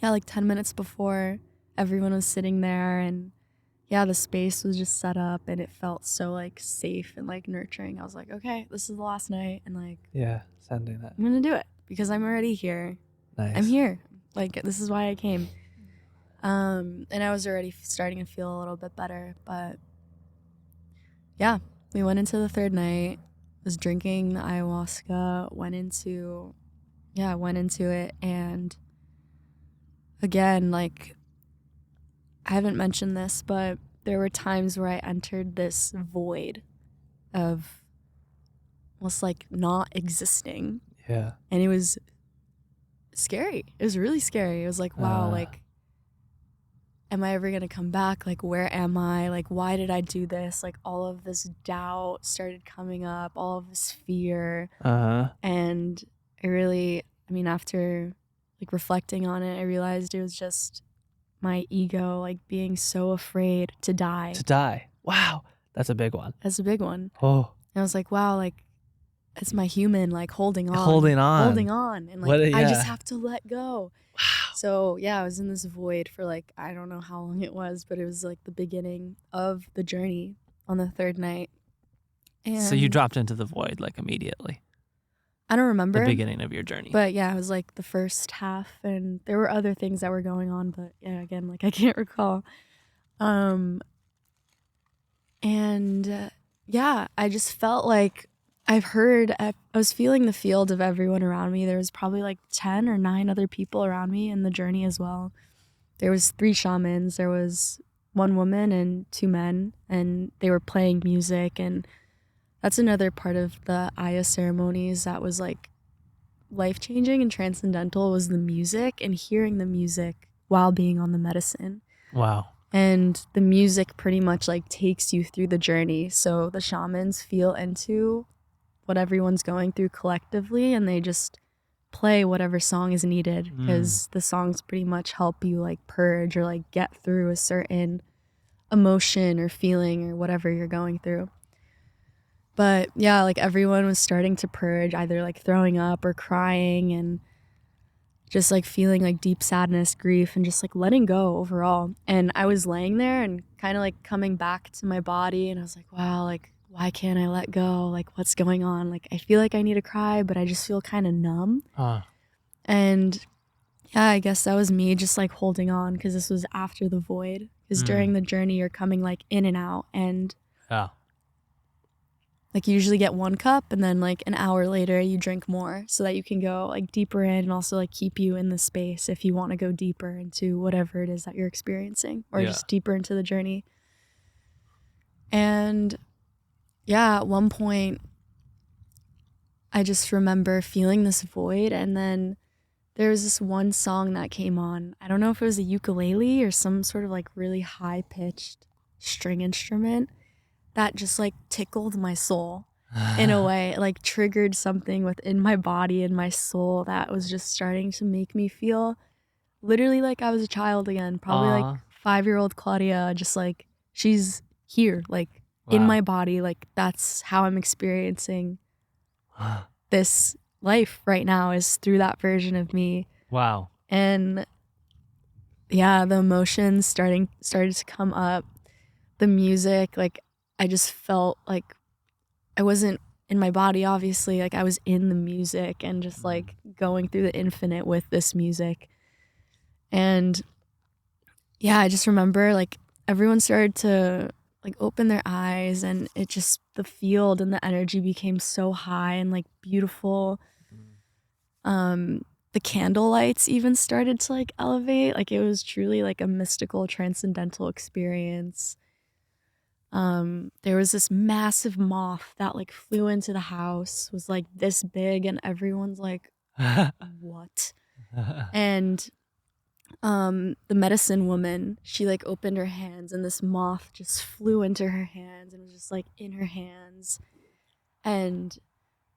yeah, like 10 minutes before, everyone was sitting there, and yeah, the space was just set up, and it felt so like safe and like nurturing. I was like, okay, this is the last night, and like, sending that. I'm gonna do it because I'm already here. Nice. I'm here. Like, this is why I came. And I was already starting to feel a little bit better, but yeah, we went into the third night, was drinking the ayahuasca, went into it, and again, like, I haven't mentioned this, but there were times where I entered this void of almost like not existing. Yeah. And it was scary. It was really scary. It was like, wow, like, am I ever going to come back? Like, where am I? Like, why did I do this? Like, all of this doubt started coming up, all of this fear. And I really, after like reflecting on it, I realized it was just my ego, like being so afraid to die. Wow. That's a big one. That's a big one. Oh. And I was like, wow, like, it's my human, like, holding on. And, like, I just have to let go. Wow. So, yeah, I was in this void for, like, I don't know how long it was, but it was, like, the beginning of the journey on the third night. And so you dropped into the void, like, immediately? I don't remember. The beginning of your journey. But, yeah, it was, like, the first half, and there were other things that were going on, but, yeah, again, like, I can't recall. Yeah, I just felt like I was feeling the field of everyone around me. There was probably like 10 or 9 other people around me in the journey as well. There was 3 shamans. There was 1 woman and 2 men, and they were playing music. And that's another part of the Aya ceremonies that was like life-changing and transcendental, was the music and hearing the music while being on the medicine. Wow. And the music pretty much like takes you through the journey. So the shamans feel into what everyone's going through collectively, and they just play whatever song is needed, because the songs pretty much help you like purge or like get through a certain emotion or feeling or whatever you're going through. But yeah, like everyone was starting to purge, either like throwing up or crying, and just like feeling like deep sadness, grief, and just like letting go overall. And I was laying there and kind of like coming back to my body, and I was like, wow, like, why can't I let go? Like, what's going on? Like, I feel like I need to cry, but I just feel kind of numb. And yeah, I guess that was me just like holding on, because this was after the void. Because during the journey, you're coming like in and out, and like you usually get 1 cup, and then like an hour later you drink more, so that you can go like deeper in, and also like keep you in the space if you want to go deeper into whatever it is that you're experiencing, or just deeper into the journey. And yeah, at one point I just remember feeling this void, and then there was this one song that came on. I don't know if it was a ukulele or some sort of like really high-pitched string instrument that just like tickled my soul in a way. It like triggered something within my body and my soul that was just starting to make me feel literally like I was a child again. Probably like 5-year-old Claudia, just like she's here, like in my body. Like that's how I'm experiencing this life right now, is through that version of me. Wow. And yeah, the emotions started to come up. The music, like I just felt like I wasn't in my body, obviously. Like I was in the music and just like going through the infinite with this music. And yeah, I just remember like everyone started to like opened their eyes, and it just, the field and the energy became so high and like beautiful. The candle lights even started to like elevate. Like it was truly like a mystical, transcendental experience. There was this massive moth that like flew into the house, was like this big, and everyone's like, what? And the medicine woman, she like opened her hands, and this moth just flew into her hands and was just like in her hands. And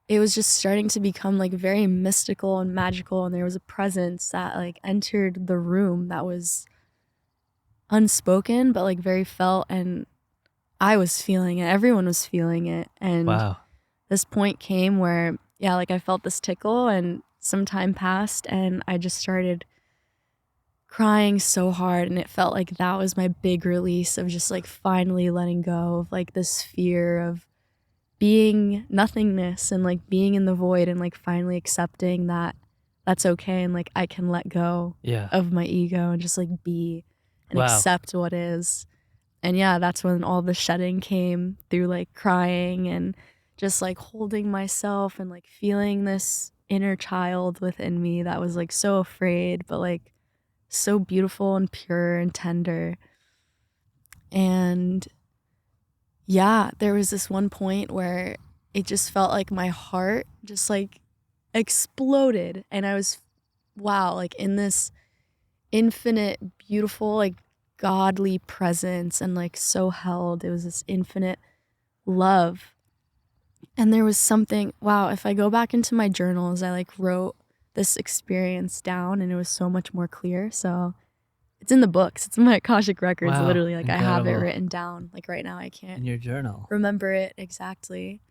it was just starting to become like very mystical and magical, and there was a presence that like entered the room that was unspoken but like very felt, and I was feeling it, everyone was feeling it. And Wow. this point came where, yeah, like I felt this tickle, and some time passed, and I just started crying so hard, and it felt like that was my big release of just like finally letting go of like this fear of being nothingness and like being in the void, and like finally accepting that that's okay, and like I can let go of my ego and just like be and accept what is. And yeah, that's when all the shedding came through, like crying and just like holding myself and like feeling this inner child within me that was like so afraid but like so beautiful and pure and tender. And yeah, there was this one point where it just felt like my heart just like exploded, and I was, wow, like in this infinite, beautiful, like godly presence, and like so held. It was this infinite love. And there was something, wow, if I go back into my journals, I like wrote this experience down, and it was so much more clear. So it's in the books. It's in my Akashic records, Wow, literally. Like incredible. I have it written down. Like right now I can't in your journal remember it exactly.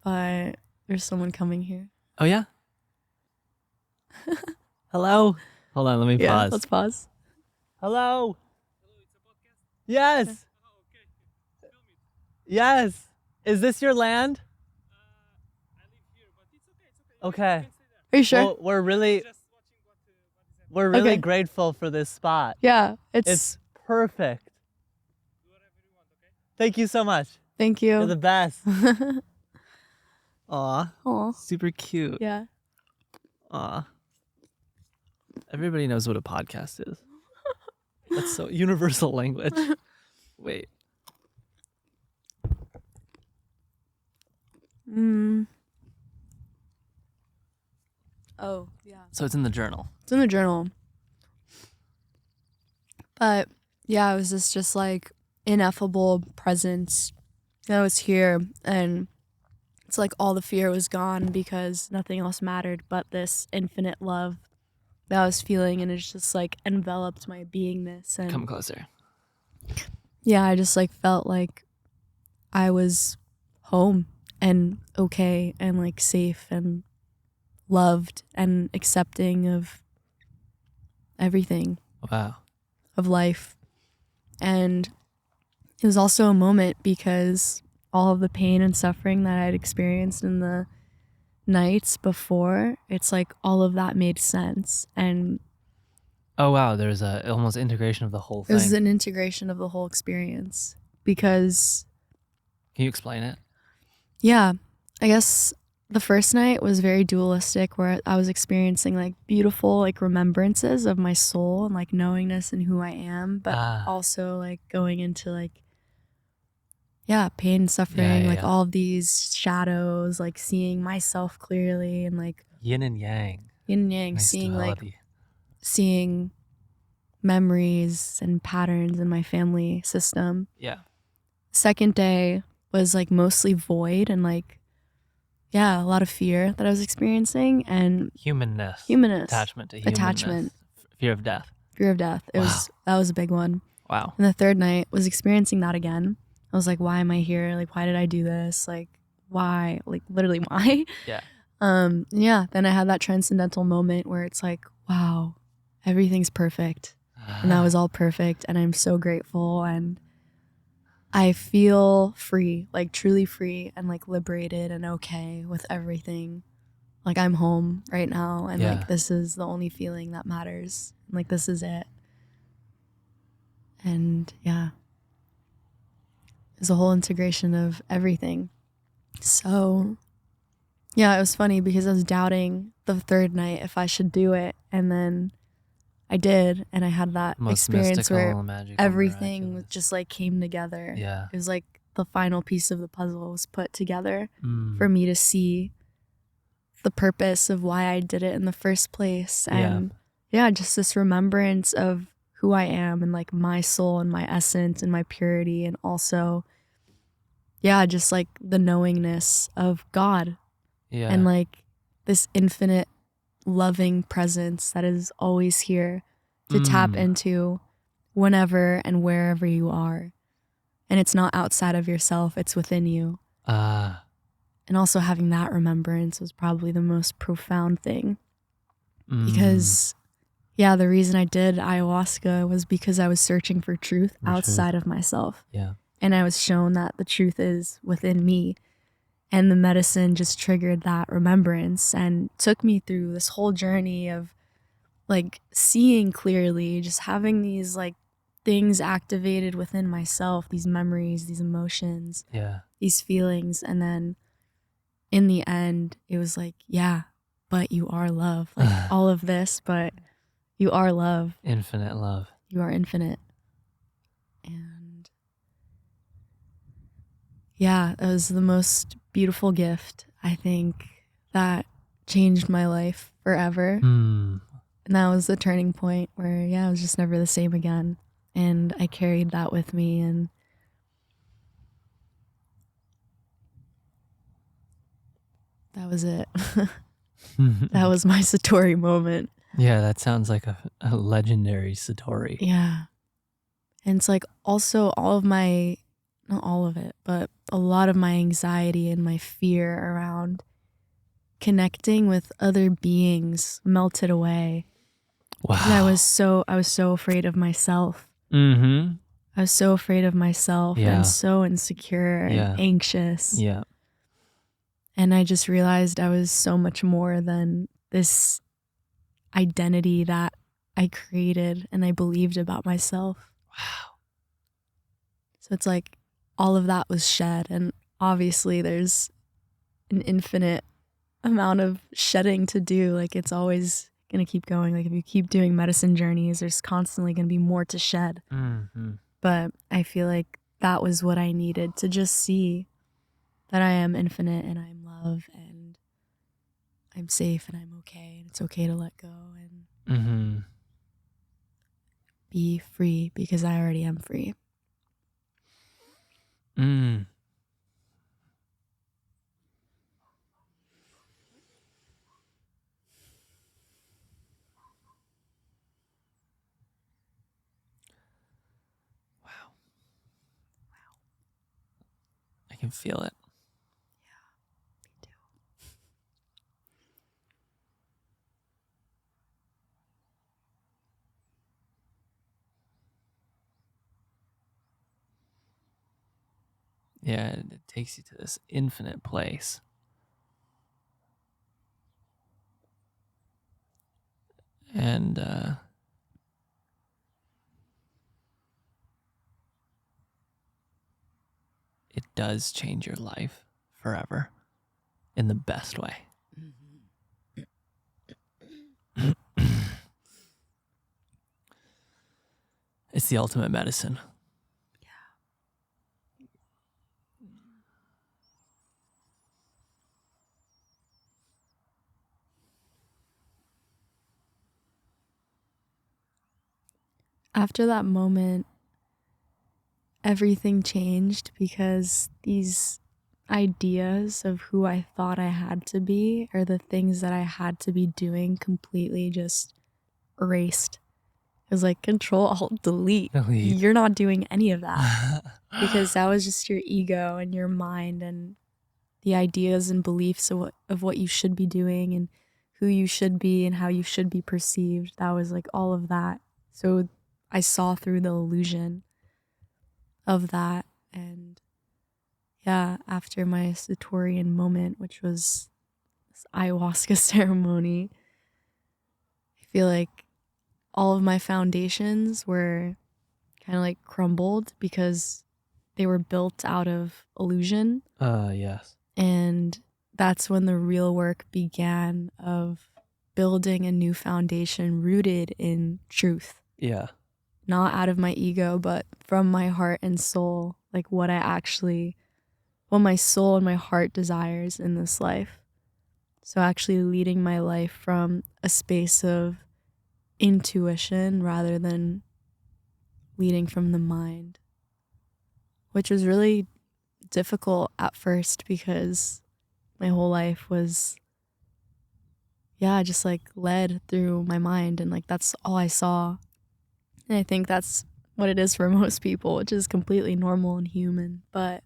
But there's someone coming here. Oh yeah. Hello. Hold on, let me pause. Let's pause. Hello. Yes. Yes. Is this your land? I live here, but it's okay. Okay. You can stay there. Are you sure? Well, we're really Just watching what is happening. really Okay. grateful for this spot. Yeah, It's perfect. Do whatever you want, okay? Thank you so much. thank You're you. the best. Aw. Aw. Super cute. Yeah. Aw. Everybody knows what a podcast is. That's so universal language. Wait. Oh, yeah. So it's in the journal. It's in the journal. But yeah, it was this just like ineffable presence that was here, and it's like all the fear was gone because nothing else mattered but this infinite love that I was feeling, and it's just like enveloped my beingness. And Come closer. yeah, I just like felt like I was home and okay and like safe and loved and accepting of everything, Wow. of life. And it was also a moment because all of the pain and suffering that I'd experienced in the nights before, it's like all of that made sense. And Oh wow, there's a almost integration of the whole it thing. was an integration of the whole experience because, Can you explain it? yeah, I guess the first night was very dualistic, where I was experiencing like beautiful like remembrances of my soul and like knowingness and who I am, but also like going into like, yeah, pain and suffering, like all of these shadows, like seeing myself clearly, and like Yin and yang. yin and yang, Nice seeing duality. like seeing memories and patterns in my family system. Yeah. Second day was like mostly void and like, yeah, a lot of fear that I was experiencing, and Humanness. Attachment to humanness. Attachment. Fear of death. Fear of death. That was a big one. Wow. And the third night was experiencing that again. I was like, why am I here? Like, why did I do this? Like, why? Like, literally, why? Yeah. Yeah. Then I had that transcendental moment where it's like, wow, everything's perfect. And that was all perfect. And I'm so grateful. And I feel free, like truly free and like liberated and okay with everything. Like I'm home right now. And like, this is the only feeling that matters. Like, this is it. And yeah. is a whole integration of everything. So yeah, it was funny because I was doubting the third night if I should do it, and then I did, and I had that Most experience mystical, where magical, everything miraculous. just like came together. Yeah. It was like the final piece of the puzzle was put together Mm. for me to see the purpose of why I did it in the first place. And yeah, just this remembrance of who I am and like my soul and my essence and my purity, and also yeah, just like the knowingness of God Yeah. and like this infinite loving presence that is always here to tap into whenever and wherever you are. And it's not outside of yourself, it's within you. And also having that remembrance was probably the most profound thing. Because yeah, the reason I did ayahuasca was because I was searching for truth outside of myself. Yeah. And I was shown that the truth is within me. And the medicine just triggered that remembrance and took me through this whole journey of like seeing clearly, just having these like things activated within myself, these memories, these emotions, these feelings. And then in the end, it was like, yeah, but you are love. Like all of this, but you are love. Infinite love. You are infinite. And yeah, it was the most beautiful gift, I think, that changed my life forever. And that was the turning point where, yeah, I was just never the same again. And I carried that with me, and that was it. That was my Satori moment. Yeah, that sounds like a legendary Satori. Yeah. And it's like also all of my, not all of it, but a lot of my anxiety and my fear around connecting with other beings melted away. Wow. I was so afraid of myself. I was so afraid of myself and so insecure and anxious. Yeah. And I just realized I was so much more than this identity that I created and I believed about myself. Wow. So it's like all of that was shed, and obviously there's an infinite amount of shedding to do. Like it's always going to keep going. Like if you keep doing medicine journeys, there's constantly going to be more to shed. But I feel like that was what I needed to just see that I am infinite and I'm love and I'm safe and I'm okay, and it's okay to let go and be free because I already am free. I can feel it. Yeah, me too. Yeah, it takes you to this infinite place. And it does change your life forever in the best way. It's the ultimate medicine. After that moment, everything changed because these ideas of who I thought I had to be or the things that I had to be doing completely just erased. It was like Control Alt Delete. You're not doing any of that because that was just your ego and your mind and the ideas and beliefs of what you should be doing and who you should be and how you should be perceived. That was like all of that. So I saw through the illusion of that. And yeah, after my Satorian moment, which was this ayahuasca ceremony, I feel like all of my foundations were kind of like crumbled because they were built out of illusion. Yes. And that's when the real work began of building a new foundation rooted in truth. Yeah. Not out of my ego, but from my heart and soul, like what my soul and my heart desires in this life. So actually leading my life from a space of intuition rather than leading from the mind, which was really difficult at first because my whole life was, just like led through my mind, and like that's all I saw. And I think that's what it is for most people, which is completely normal and human. But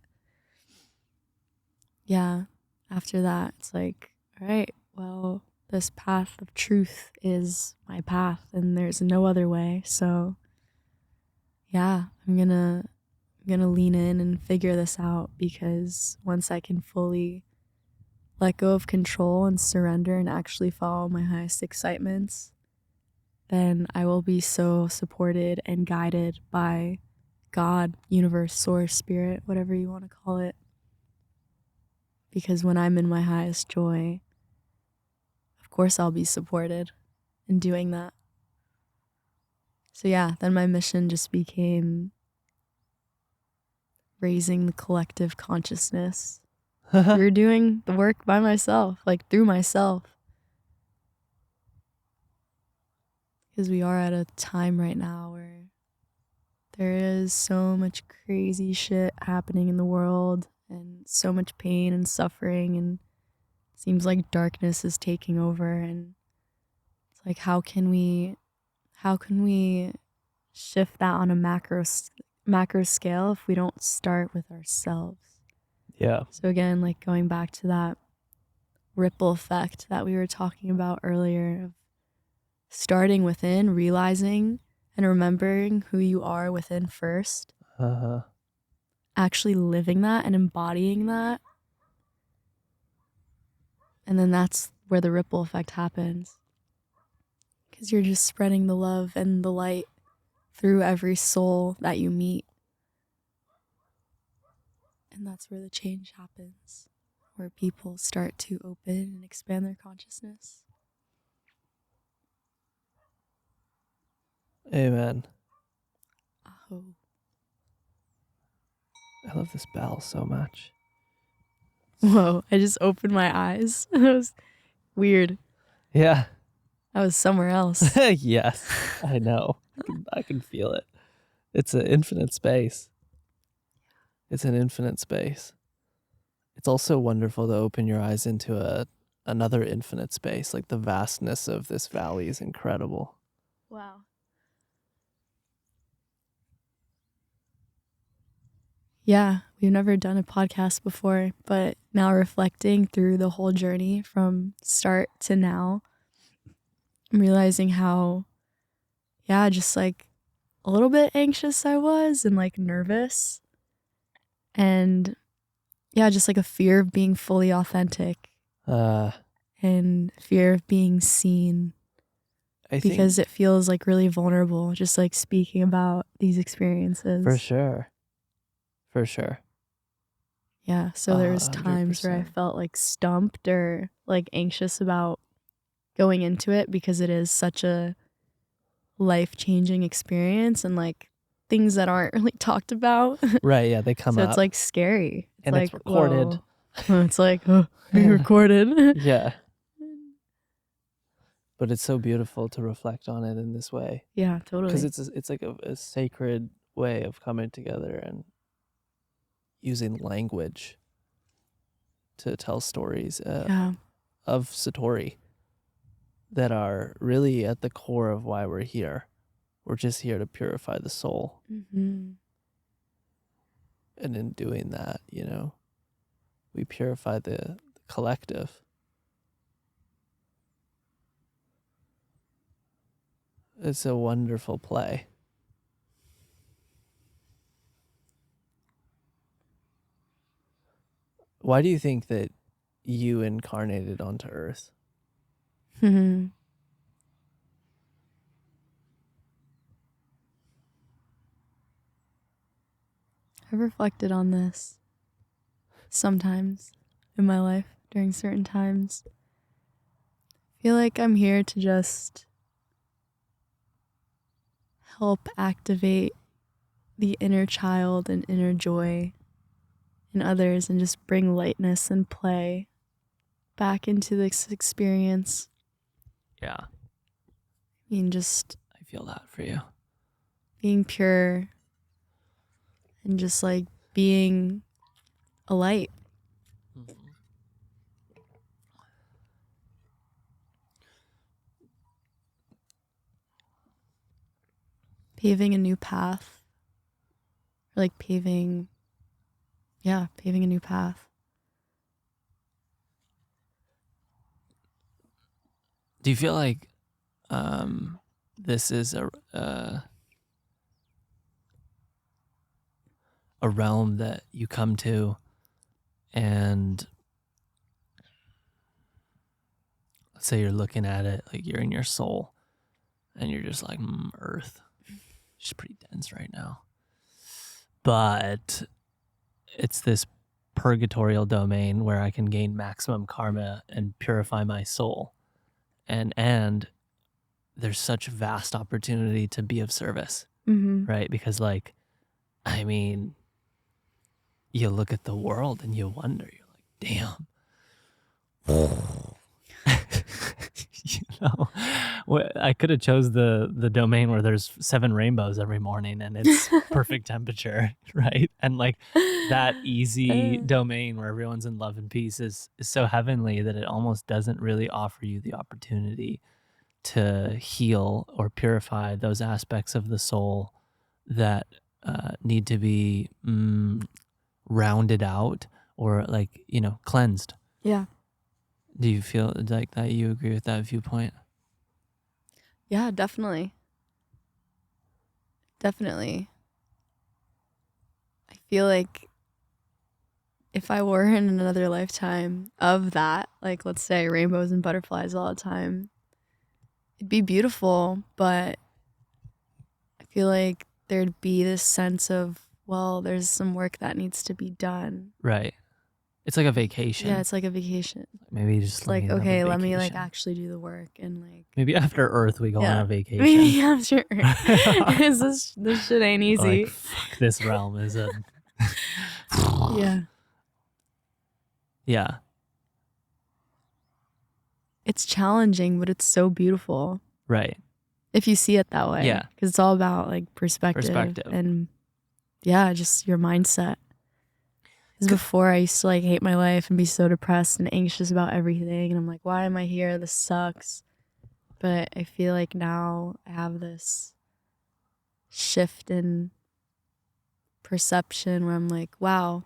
yeah, after that, it's like, all right, well, this path of truth is my path and there's no other way. So yeah, I'm gonna lean in and figure this out, because once I can fully let go of control and surrender and actually follow my highest excitements, then I will be so supported and guided by God, universe, source, spirit, whatever you want to call it. Because when I'm in my highest joy, of course I'll be supported in doing that. So yeah, then my mission just became raising the collective consciousness. You're doing the work by myself, like through myself. Because we are at a time right now where there is so much crazy shit happening in the world and so much pain and suffering, and it seems like darkness is taking over. And it's like, how can we shift that on a macro scale if we don't start with ourselves? Yeah. So again, like going back to that ripple effect that we were talking about earlier, of starting within, realizing and remembering who you are within first, actually living that and embodying that. And then that's where the ripple effect happens. Because you're just spreading the love and the light through every soul that you meet. And that's where the change happens, where people start to open and expand their consciousness. Amen. Aho. I love this bell so much. Whoa, I just opened my eyes. It was weird. Yeah. I was somewhere else. Yes, I know. I can feel it. It's an infinite space. It's an infinite space. It's also wonderful to open your eyes into another infinite space. Like the vastness of this valley is incredible. Wow. Yeah, we've never done a podcast before, but now reflecting through the whole journey from start to now, I'm realizing how, just like a little bit anxious I was and like nervous. And just like a fear of being fully authentic and fear of being seen, because it feels like really vulnerable, just like speaking about these experiences. For sure. For sure. Yeah, so there's times where I 100%. felt like stumped or like anxious about going into it, because it is such a life-changing experience and like things that aren't really talked about. Right, yeah, they come so up. it's like scary. It's and like, it's recorded. whoa. It's like, oh, we recorded. Yeah. But it's so beautiful to reflect on it in this way. Yeah, totally. Because it's like a sacred way of coming together and using language to tell stories of Satori that are really at the core of why we're here. We're just here to purify the soul. Mm-hmm. And in doing that, we purify the collective. It's a wonderful play. Why do you think that you incarnated onto Earth? Mm-hmm. I've reflected on this sometimes in my life during certain times. I feel like I'm here to just help activate the inner child and inner joy in others and just bring lightness and play back into this experience. Yeah. I mean, just I feel that for you. being pure and just like being a light. Paving a new path. Or like paving a new path. Do you feel like this is a realm that you come to and let's say you're looking at it like you're in your soul and you're just like, Earth, she's pretty dense right now. But it's this purgatorial domain where I can gain maximum karma and purify my soul. And there's such vast opportunity to be of service, right? Because like, I mean, you look at the world and you wonder, you're like, damn. You know, I could have chose the domain where there's 7 rainbows every morning and it's perfect temperature, right? And like that easy domain where everyone's in love and peace is so heavenly that it almost doesn't really offer you the opportunity to heal or purify those aspects of the soul that need to be rounded out or like, cleansed. Yeah. Do you feel like that you agree with that viewpoint? Yeah, definitely. Definitely. I feel like if I were in another lifetime of that, like let's say rainbows and butterflies all the time, it'd be beautiful, but I feel like there'd be this sense of, well, there's some work that needs to be done. Right. It's like a vacation. Yeah, it's like a vacation. Maybe just It's like, okay, let me like actually do the work and like maybe after Earth we go on a vacation. Maybe after Earth. this shit ain't easy. Like, fuck, this realm is a Yeah. Yeah. It's challenging, but it's so beautiful. Right. If you see it that way. Yeah. Because it's all about like perspective. And yeah, just your mindset. Because before I used to like hate my life and be so depressed and anxious about everything. And I'm like, why am I here? This sucks. But I feel like now I have this shift in perception where I'm like, wow,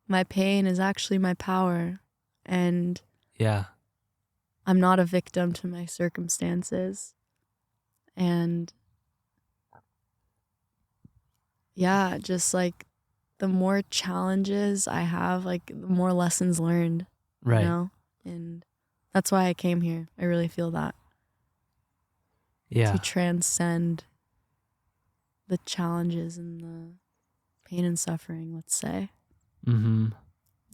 my pain is actually my power. And yeah, I'm not a victim to my circumstances. And yeah, just like the more challenges I have, like the more lessons learned, right. You know? And that's why I came here. I really feel that. Yeah. To transcend the challenges and the pain and suffering, let's say. Mm-hmm.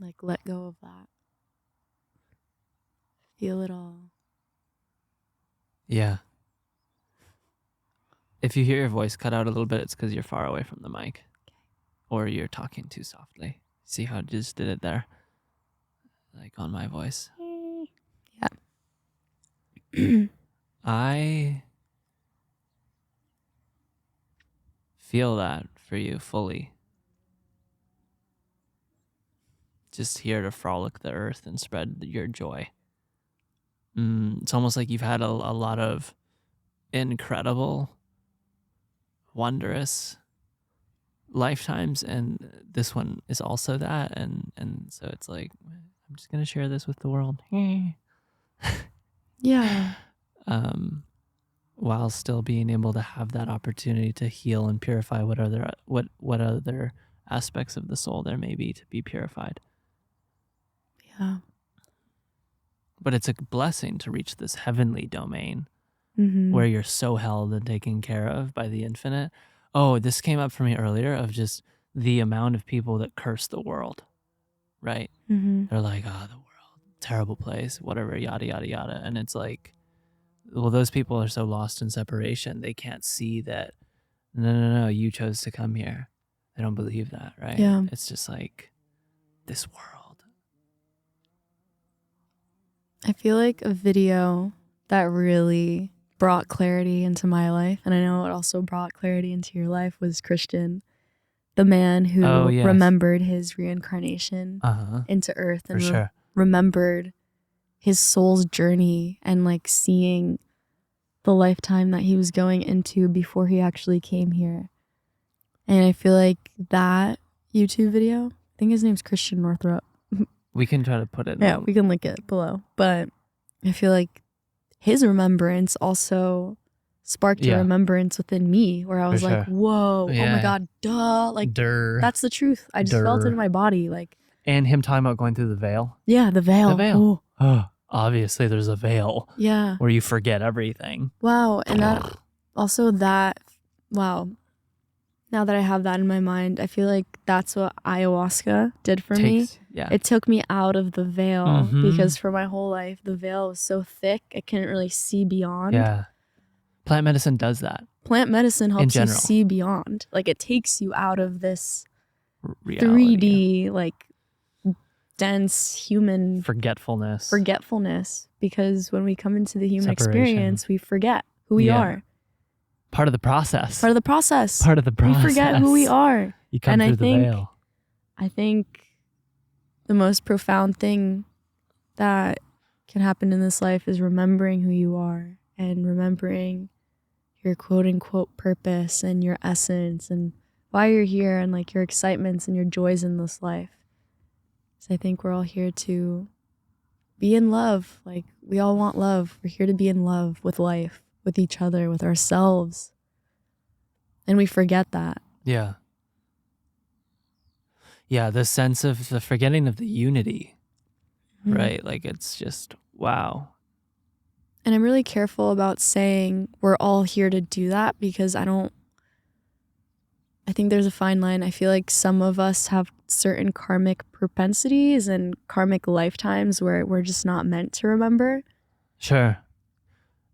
Like let go of that. Feel it all. Yeah. If you hear your voice cut out a little bit, it's because you're far away from the mic. Okay. Or you're talking too softly. See how I just did it there? Like on my voice. Yeah. I feel that for you fully. Just here to frolic the earth and spread your joy. It's almost like you've had a lot of incredible, wondrous lifetimes, and this one is also that, and so it's like, I'm just gonna share this with the world. Yeah. While still being able to have that opportunity to heal and purify what other aspects of the soul there may be to be purified. Yeah. But it's a blessing to reach this heavenly domain where you're so held and taken care of by the infinite. Oh, this came up for me earlier of just the amount of people that curse the world, right? They're like, oh, the world, terrible place, whatever, yada, yada, yada. And it's like, well, those people are so lost in separation. They can't see that, no, you chose to come here. They don't believe that, right? Yeah. It's just like this world. I feel like a video that really brought clarity into my life, and I know it also brought clarity into your life, was Christian, the man who Oh, yes. remembered his reincarnation into Earth and For sure. remembered his soul's journey and like seeing the lifetime that he was going into before he actually came here. And I feel like that YouTube video, I think his name's Christian Northrup. We can try to put it. Yeah, we can link it below. But I feel like his remembrance also sparked a remembrance within me where I was For like, sure. whoa, Yeah. oh my God, duh. Like, that's the truth. I just felt it in my body. Like, And him talking about going through the veil. yeah, the veil. The veil. Ooh. Oh, obviously, there's a veil Yeah. where you forget everything. Wow. And that also wow. Now that I have that in my mind, I feel like that's what ayahuasca did for me. Yeah. It took me out of the veil Mhm. because for my whole life, the veil was so thick, I couldn't really see beyond. Yeah. Plant medicine does that. Plant medicine helps you general. see beyond. Like, it takes you out of this Reality. 3D, like, dense human Forgetfulness. Because when we come into the human Separation. experience, we forget who we are. Part of the process. Part of the process. We We forget who we are. You come And through the veil. I think the most profound thing that can happen in this life is remembering who you are and remembering your quote unquote purpose and your essence and why you're here and like your excitements and your joys in this life. So I think we're all here to be in love. Like, we all want love. We're here to be in love with life, with each other, with ourselves. And we forget that. Yeah. Yeah, the sense of the forgetting of the unity, right? Like, it's just, wow. And I'm really careful about saying we're all here to do that because I think there's a fine line. I feel like some of us have certain karmic propensities and karmic lifetimes where we're just not meant to remember. Sure.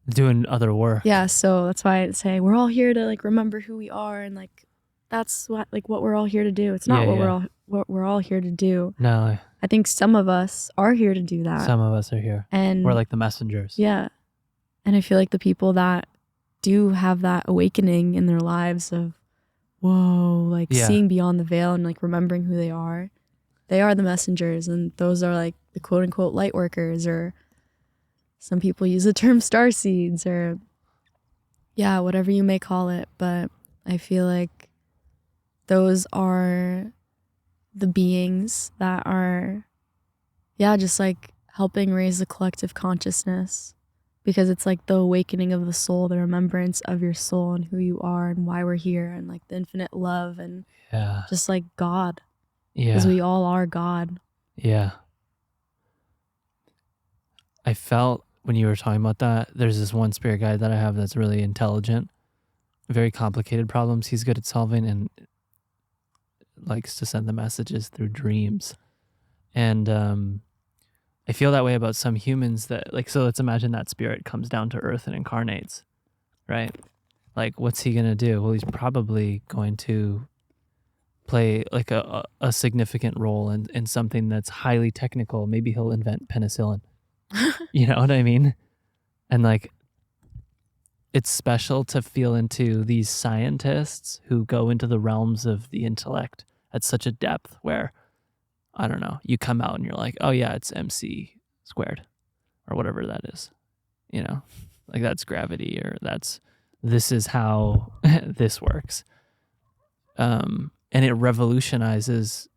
Doing other work. Yeah, so that's why I say we're all here to like remember who we are and like that's what we're all here to do. It's not what we're all here to do. No. I think some of us are here to do that. Some of us are here. And we're like the messengers. Yeah. And I feel like the people that do have that awakening in their lives of whoa, like seeing beyond the veil and like remembering who they are the messengers, and those are like the quote unquote light workers, or some people use the term starseeds, or whatever you may call it. But I feel like those are the beings that are just like helping raise the collective consciousness, because it's like the awakening of the soul, the remembrance of your soul and who you are and why we're here, and like the infinite love and just like God. Yeah. Because we all are God. Yeah. I felt when you were talking about that, there's this one spirit guide that I have that's really intelligent, very complicated problems he's good at solving, and likes to send the messages through dreams. And I feel that way about some humans that, like, so let's imagine that spirit comes down to earth and incarnates, right? Like, what's he going to do? Well, he's probably going to play like a significant role in something that's highly technical. Maybe he'll invent penicillin. You know what I mean? And like, it's special to feel into these scientists who go into the realms of the intellect at such a depth where, I don't know, you come out and you're like, oh yeah, it's MC squared or whatever that is, you know, like that's gravity, or this is how this works. And it revolutionizes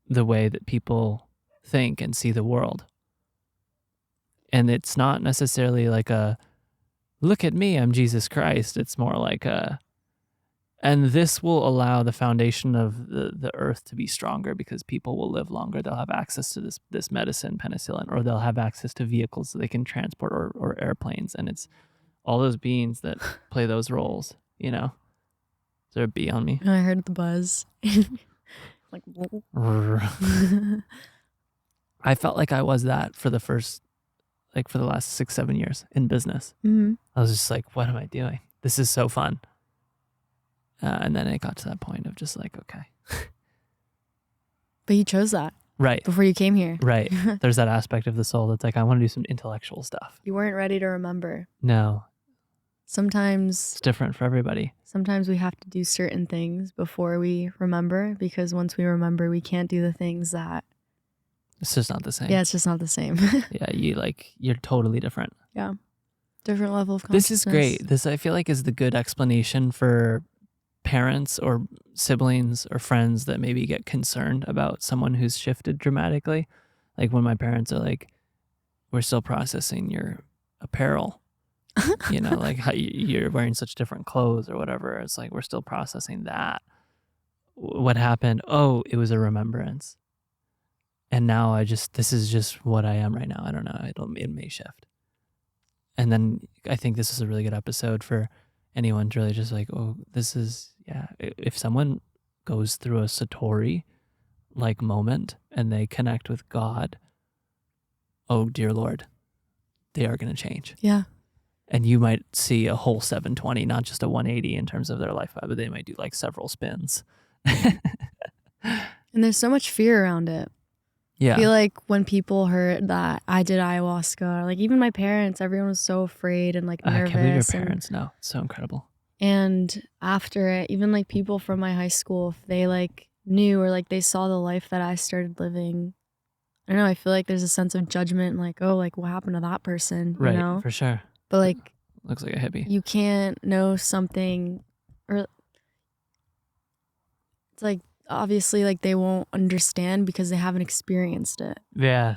the way that people think and see the world. And it's not necessarily like a, look at me, I'm Jesus Christ. It's more like and this will allow the foundation of the earth to be stronger, because people will live longer. They'll have access to this medicine, penicillin, or they'll have access to vehicles so they can transport, or airplanes. And it's all those beings that play those roles, you know? there a bee on me? And I heard the buzz. Like, I felt like I was that for the last 6-7 years in business. mm-hmm. I was just like, what am I doing? This is so fun. And then it got to that point of just like, okay. But you chose that Right. before you came here. Right. There's that aspect of the soul that's like, I want to do some intellectual stuff. You weren't ready to remember. No, Sometimes it's different for everybody. we have to do certain things before we remember, because once we remember, we can't do the things that. It's just not the same. Yeah, it's just not the same. Yeah, you're totally different. Yeah. Different level of consciousness. This is great. This, I feel like, is the good explanation for parents or siblings or friends that maybe get concerned about someone who's shifted dramatically. Like when my parents are like, we're still processing your apparel. You know, like how you're wearing such different clothes or whatever. It's like, we're still processing that. What happened? Oh, it was a remembrance. And now this is just what I am right now. I don't know. It may shift. And then I think this is a really good episode for anyone to really just like, oh, this is, yeah. If someone goes through a Satori like moment and they connect with God, oh dear Lord, they are going to change. Yeah. And you might see a whole 720, not just a 180 in terms of their life, but they might do like several spins. And there's so much fear around it. Yeah. I feel like when people heard that I did ayahuasca, like even my parents, everyone was so afraid and like nervous. I can't believe your parents know. It's so incredible. And after it, even like people from my high school, if they like knew or like they saw the life that I started living, I don't know, I feel like there's a sense of judgment, like, oh, like what happened to that person, you Right, know? for sure. But like, looks like a hippie. you can't know something, or it's like, obviously like they won't understand because they haven't experienced it. Yeah.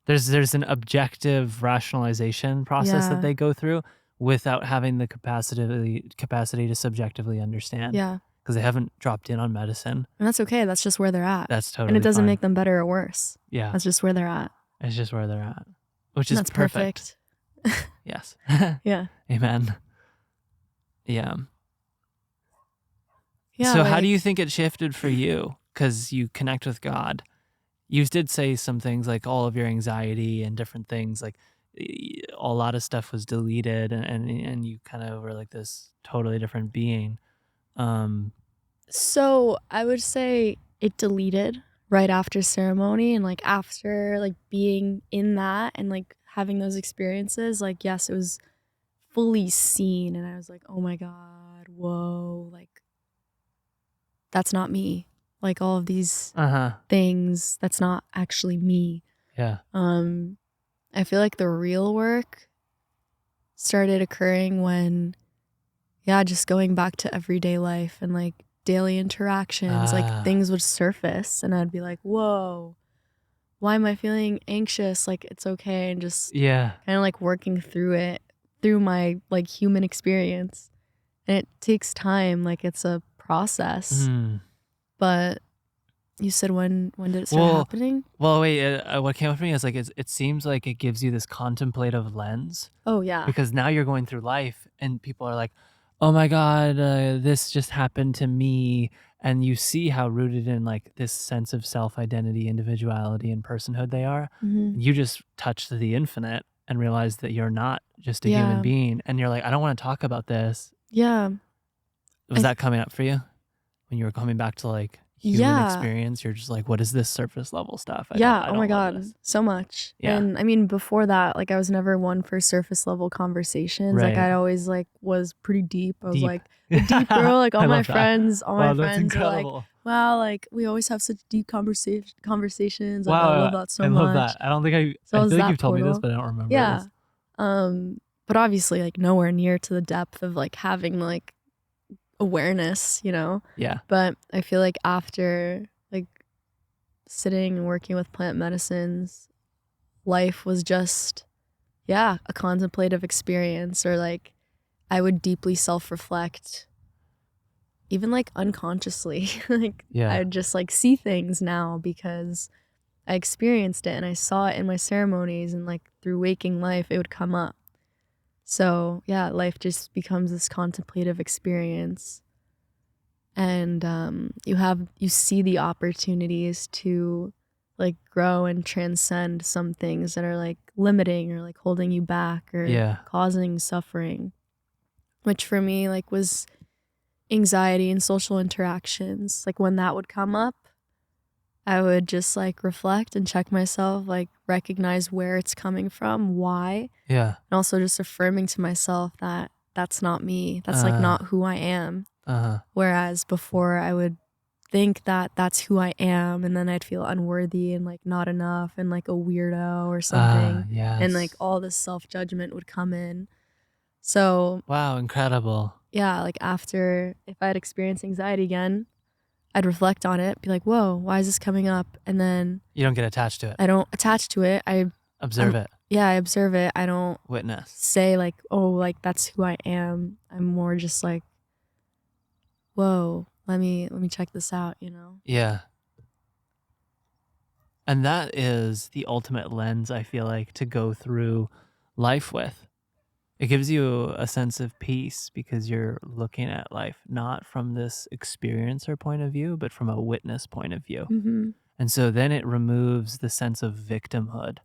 There's an objective rationalization process Yeah. that they go through without having the capacity to subjectively understand. Yeah. Because they haven't dropped in on medicine. And that's okay. That's just where they're at. That's totally And it doesn't fine. make them better or worse. Yeah. That's just where they're at. It's just where they're at. Which And is that's perfect. Yes. Yeah. Amen. Yeah. Yeah. So how do you think it shifted for you? Because you connect with God. You did say some things like all of your anxiety and different things, like a lot of stuff was deleted and you kind of were like this totally different being. So I would say it deleted right after ceremony, and like after like being in that and like having those experiences, like yes, it was fully seen, and I was like, oh my God, whoa, like that's not me. Like all of these things, that's not actually me. Yeah. I feel like the real work started occurring when, yeah, just going back to everyday life and like daily interactions, like things would surface and I'd be like, whoa, why am I feeling anxious? Like it's okay. And just kind of like working through it through my like human experience. And it takes time. Like it's a process. But you said when did it start happening? Well, wait, what came up for me is like, it seems like it gives you this contemplative lens. Oh yeah. Because now you're going through life and people are like, oh my God, this just happened to me. And you see how rooted in like this sense of self-identity, individuality, and personhood they are. Mm-hmm. You just touched the infinite and realized that you're not just a human being. And you're like, I don't want to talk about this. Yeah. Was that coming up for you? When you were coming back to like human experience, you're just like, what is this surface level stuff? I oh my God, so much. Yeah. And I mean, before that, like I was never one for surface level conversations. Right. Like I always like was pretty deep. I was like the deep girl, like all my friends are like, wow, like we always have such deep conversations. Like, I love that so much. I love that. I don't think I feel like you've told me this, but I don't remember. Yeah. But obviously like nowhere near to the depth of like having like awareness, you know? Yeah. But I feel like after like sitting and working with plant medicines, life was just, a contemplative experience, or like I would deeply self-reflect, even like unconsciously. Like I would just like see things now because I experienced it and I saw it in my ceremonies, and like through waking life, it would come up. So life just becomes this contemplative experience. and you see the opportunities to like grow and transcend some things that are like limiting or like holding you back or causing suffering, which for me like was anxiety and social interactions. Like when that would come up, I would just like reflect and check myself, like recognize where it's coming from, why. Yeah. And also just affirming to myself that that's not me. That's like not who I am. Whereas before I would think that that's who I am, and then I'd feel unworthy and like not enough and like a weirdo or something. Yes. And like all this self-judgment would come in. So wow, incredible. Yeah, like after, if I had experienced anxiety again, I'd reflect on it, be like, whoa, why is this coming up? And then You don't get attached to it. I don't attach to it. Observe it. Yeah, I observe it. I don't Witness. say like, oh, like that's who I am. I'm more just like, whoa, let me check this out, you know? Yeah. And that is the ultimate lens, I feel like, to go through life with. It gives you a sense of peace because you're looking at life not from this experiencer point of view, but from a witness point of view. Mm-hmm. And so then it removes the sense of victimhood.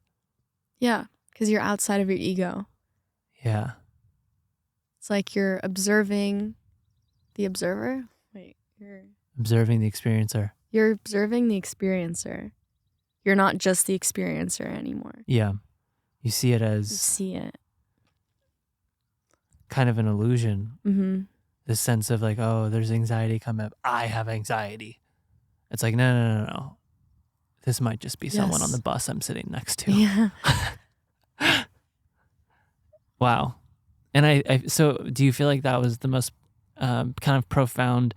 Yeah, because you're outside of your ego. Yeah. It's like you're observing the observer. Wait, you're Observing the experiencer. You're observing the experiencer. You're not just the experiencer anymore. Yeah. You see it You as see it. kind of an illusion. Mm-hmm. This sense of like, oh, there's anxiety coming up. I have anxiety. It's like, no. This might just be someone on the bus I'm sitting next to. Yeah. Wow. And so do you feel like that was the most kind of profound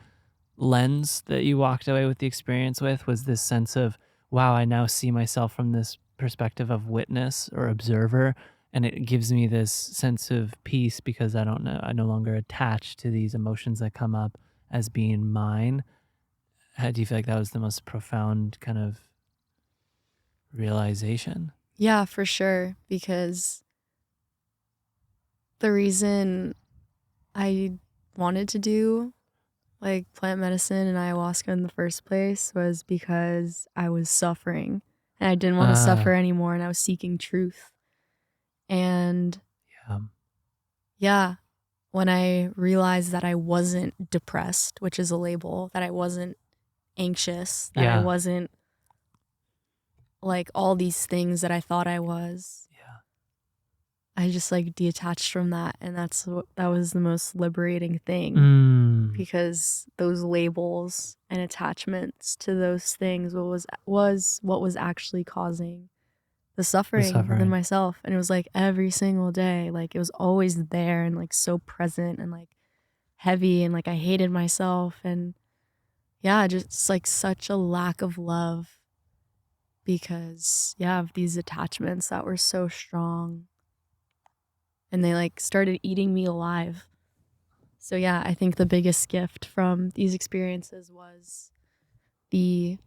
lens that you walked away with the experience with, was this sense of, wow, I now see myself from this perspective of witness or observer, and it gives me this sense of peace because I no longer attach to these emotions that come up as being mine. How do you feel like that was the most profound kind of realization? Yeah, for sure. Because the reason I wanted to do like plant medicine and ayahuasca in the first place was because I was suffering and I didn't want to suffer anymore, and I was seeking truth. And yeah, when I realized that I wasn't depressed, which is a label, that I wasn't anxious, that I wasn't like all these things that I thought I was. Yeah. I just like detached from that, and that was the most liberating thing, because those labels and attachments to those things was what was actually causing the suffering within myself. And it was like every single day, like it was always there and like so present and like heavy, and like I hated myself, and yeah, just like such a lack of love because of these attachments that were so strong, and they like started eating me alive. So yeah, I think the biggest gift from these experiences was the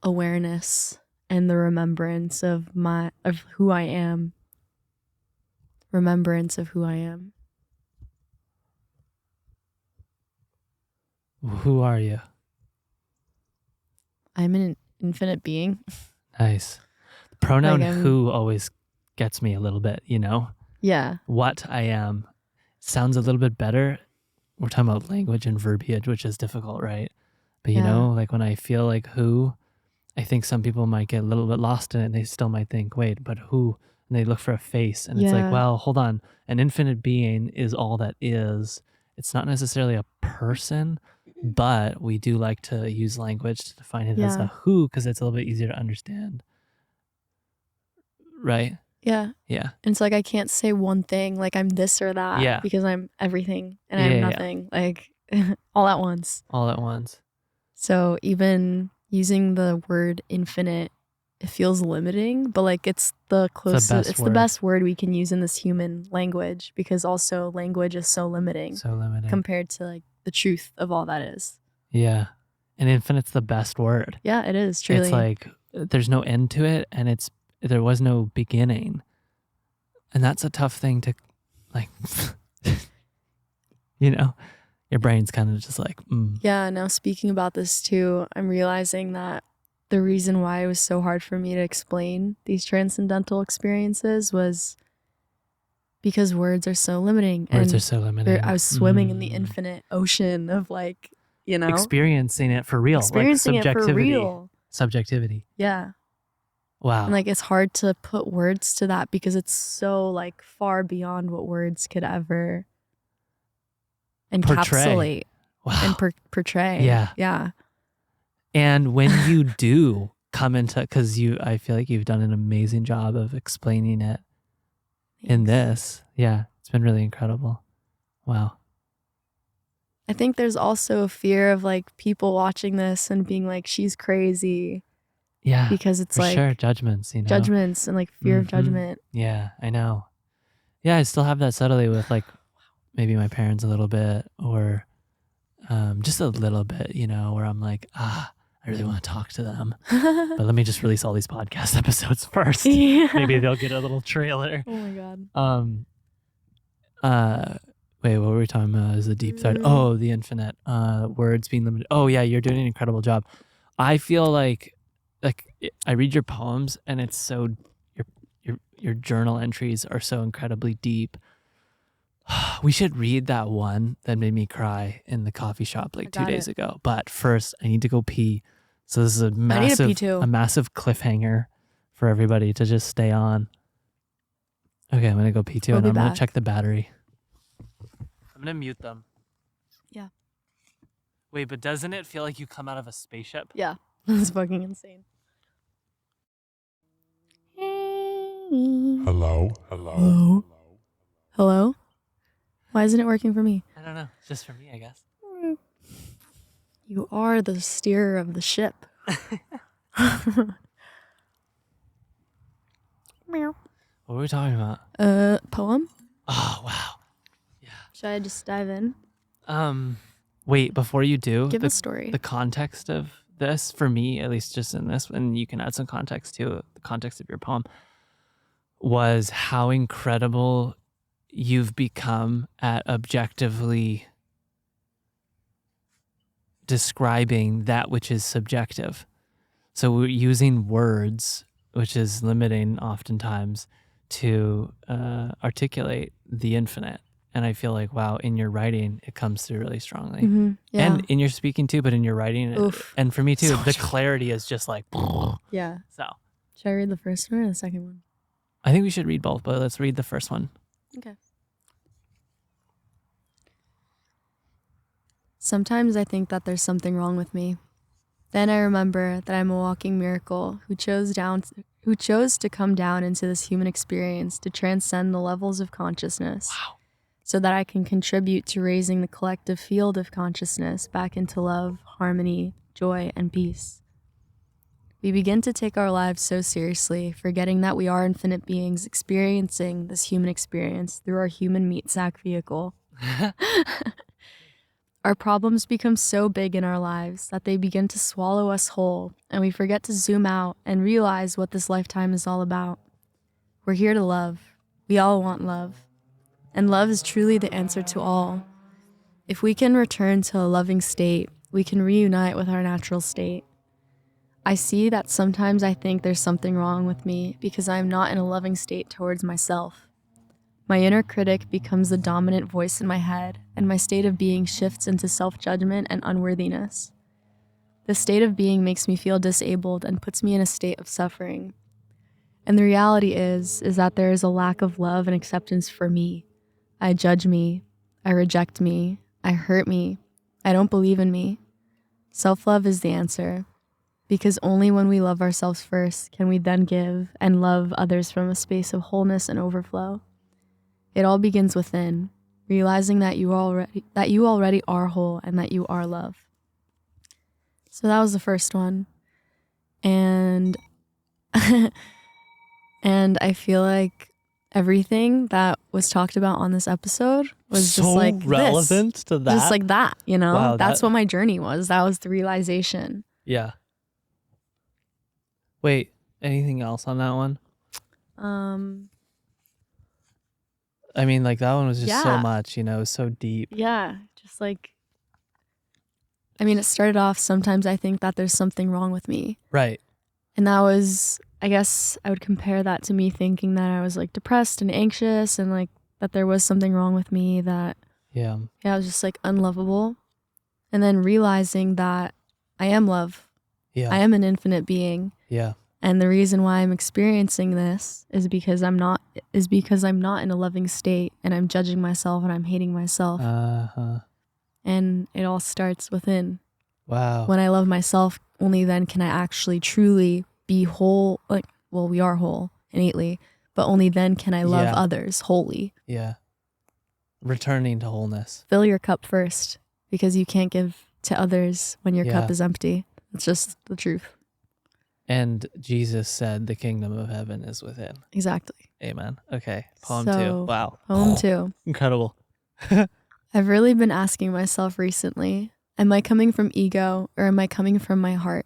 awareness and the remembrance of who I am. Remembrance of who I am. Who are you? I'm an infinite being. Nice. The pronoun Like who always gets me a little bit, you know? Yeah. What I am sounds a little bit better. We're talking about language and verbiage, which is difficult, right? But you know, like when I feel like who, I think some people might get a little bit lost in it, and they still might think, wait, but who? And they look for a face, and it's like, well, hold on. An infinite being is all that is. It's not necessarily a person, but we do like to use language to define it as a who, because it's a little bit easier to understand. Right? Yeah. Yeah. And it's like I can't say one thing, like I'm this or that, because I'm everything and I'm nothing, like all at once. All at once. So even using the word infinite, it feels limiting, but like it's the closest, it's the best word we can use in this human language, because also language is so limiting compared to like the truth of all that is. Yeah. And infinite's the best word. Yeah, it is, truly. It's like there's no end to it, and there was no beginning. And that's a tough thing to like, you know, Your brain's kind of just like, Yeah, now speaking about this too, I'm realizing that the reason why it was so hard for me to explain these transcendental experiences was because words are so limiting. words and are so limiting. I was swimming in the infinite ocean of like, experiencing it for real, experiencing like it for real. subjectivity. Yeah. Wow. And like it's hard to put words to that because it's so like far beyond what words could ever encapsulate and portray. Yeah. Yeah. And when you do come into, because I feel like you've done an amazing job of explaining it in this. Yeah, it's been really incredible. Wow. I think there's also a fear of like people watching this and being like, she's crazy. Yeah. Because it's for like sure, judgments, judgments and like fear of judgment. Yeah, I know. Yeah, I still have that subtly with like maybe my parents a little bit, or just a little bit, where I'm like, I really want to talk to them, but let me just release all these podcast episodes first. Yeah. Maybe they'll get a little trailer. Oh my God. Wait, what were we talking about? Is the deep side? Oh, the infinite. Words being limited. Oh yeah, you're doing an incredible job. I feel like I read your poems and it's so your journal entries are so incredibly deep. We should read that one that made me cry in the coffee shop like 2 days ago. But first, I need to go pee. So this is a massive cliffhanger for everybody to just stay on. Okay, I'm gonna go pee too, and I'm gonna check the battery. I'm gonna mute them. Yeah. Wait, but doesn't it feel like you come out of a spaceship? Yeah. That's fucking insane. Hello? Hello? Why isn't it working for me? I don't know. It's just for me, I guess. You are the steerer of the ship. Meow. What were we talking about? Poem? Oh, wow. Yeah. Should I just dive in? Wait, before you do, give a story. The context of this, for me, at least just in this, and you can add some context to the context of your poem, was how incredible you've become at objectively describing that which is subjective. So we're using words, which is limiting oftentimes, to articulate the infinite. And I feel like, wow, in your writing, it comes through really strongly. Mm-hmm. Yeah. And in your speaking too, but in your writing, and for me too, the clarity is just like, yeah. So. Should I read the first one or the second one? I think we should read both, but let's read the first one. Okay. Sometimes I think that there's something wrong with me. Then I remember that I'm a walking miracle who chose to come down into this human experience to transcend the levels of consciousness. Wow. So that I can contribute to raising the collective field of consciousness back into love, harmony, joy, and peace. We begin to take our lives so seriously, forgetting that we are infinite beings experiencing this human experience through our human meat sack vehicle. Our problems become so big in our lives that they begin to swallow us whole, and we forget to zoom out and realize what this lifetime is all about. We're here to love. We all want love. And love is truly the answer to all. If we can return to a loving state, we can reunite with our natural state. I see that sometimes I think there's something wrong with me because I am not in a loving state towards myself. My inner critic becomes the dominant voice in my head, and my state of being shifts into self-judgment and unworthiness. This state of being makes me feel disabled and puts me in a state of suffering. And the reality is that there is a lack of love and acceptance for me. I judge me, I reject me, I hurt me, I don't believe in me. Self-love is the answer, because only when we love ourselves first can we then give and love others from a space of wholeness and overflow. It all begins within, realizing that you already are whole and that you are love. So that was the first one. And and I feel like everything that was talked about on this episode was so just like relevant to that. Just like that, Wow, that's what my journey was. That was the realization. Yeah. Wait, anything else on that one? I mean, like that one was just so much, it was so deep. Yeah, just like I mean, it started off, sometimes I think that there's something wrong with me. Right. And that was, I guess I would compare that to me thinking that I was like depressed and anxious and like that there was something wrong with me, that Yeah. I was just like unlovable. And then realizing that I am love. Yeah. I am an infinite being. Yeah. And the reason why I'm experiencing this is because I'm not in a loving state, and I'm judging myself and I'm hating myself. Uh-huh. And it all starts within. Wow. When I love myself, only then can I actually truly be whole. Like, well, we are whole innately, but only then can I love others wholly. Yeah. Returning to wholeness. Fill your cup first, because you can't give to others when your cup is empty. It's just the truth. And Jesus said the kingdom of heaven is within. Exactly. Amen. Okay. Poem 2. Wow. Poem 2. Incredible. I've really been asking myself recently, am I coming from ego or am I coming from my heart?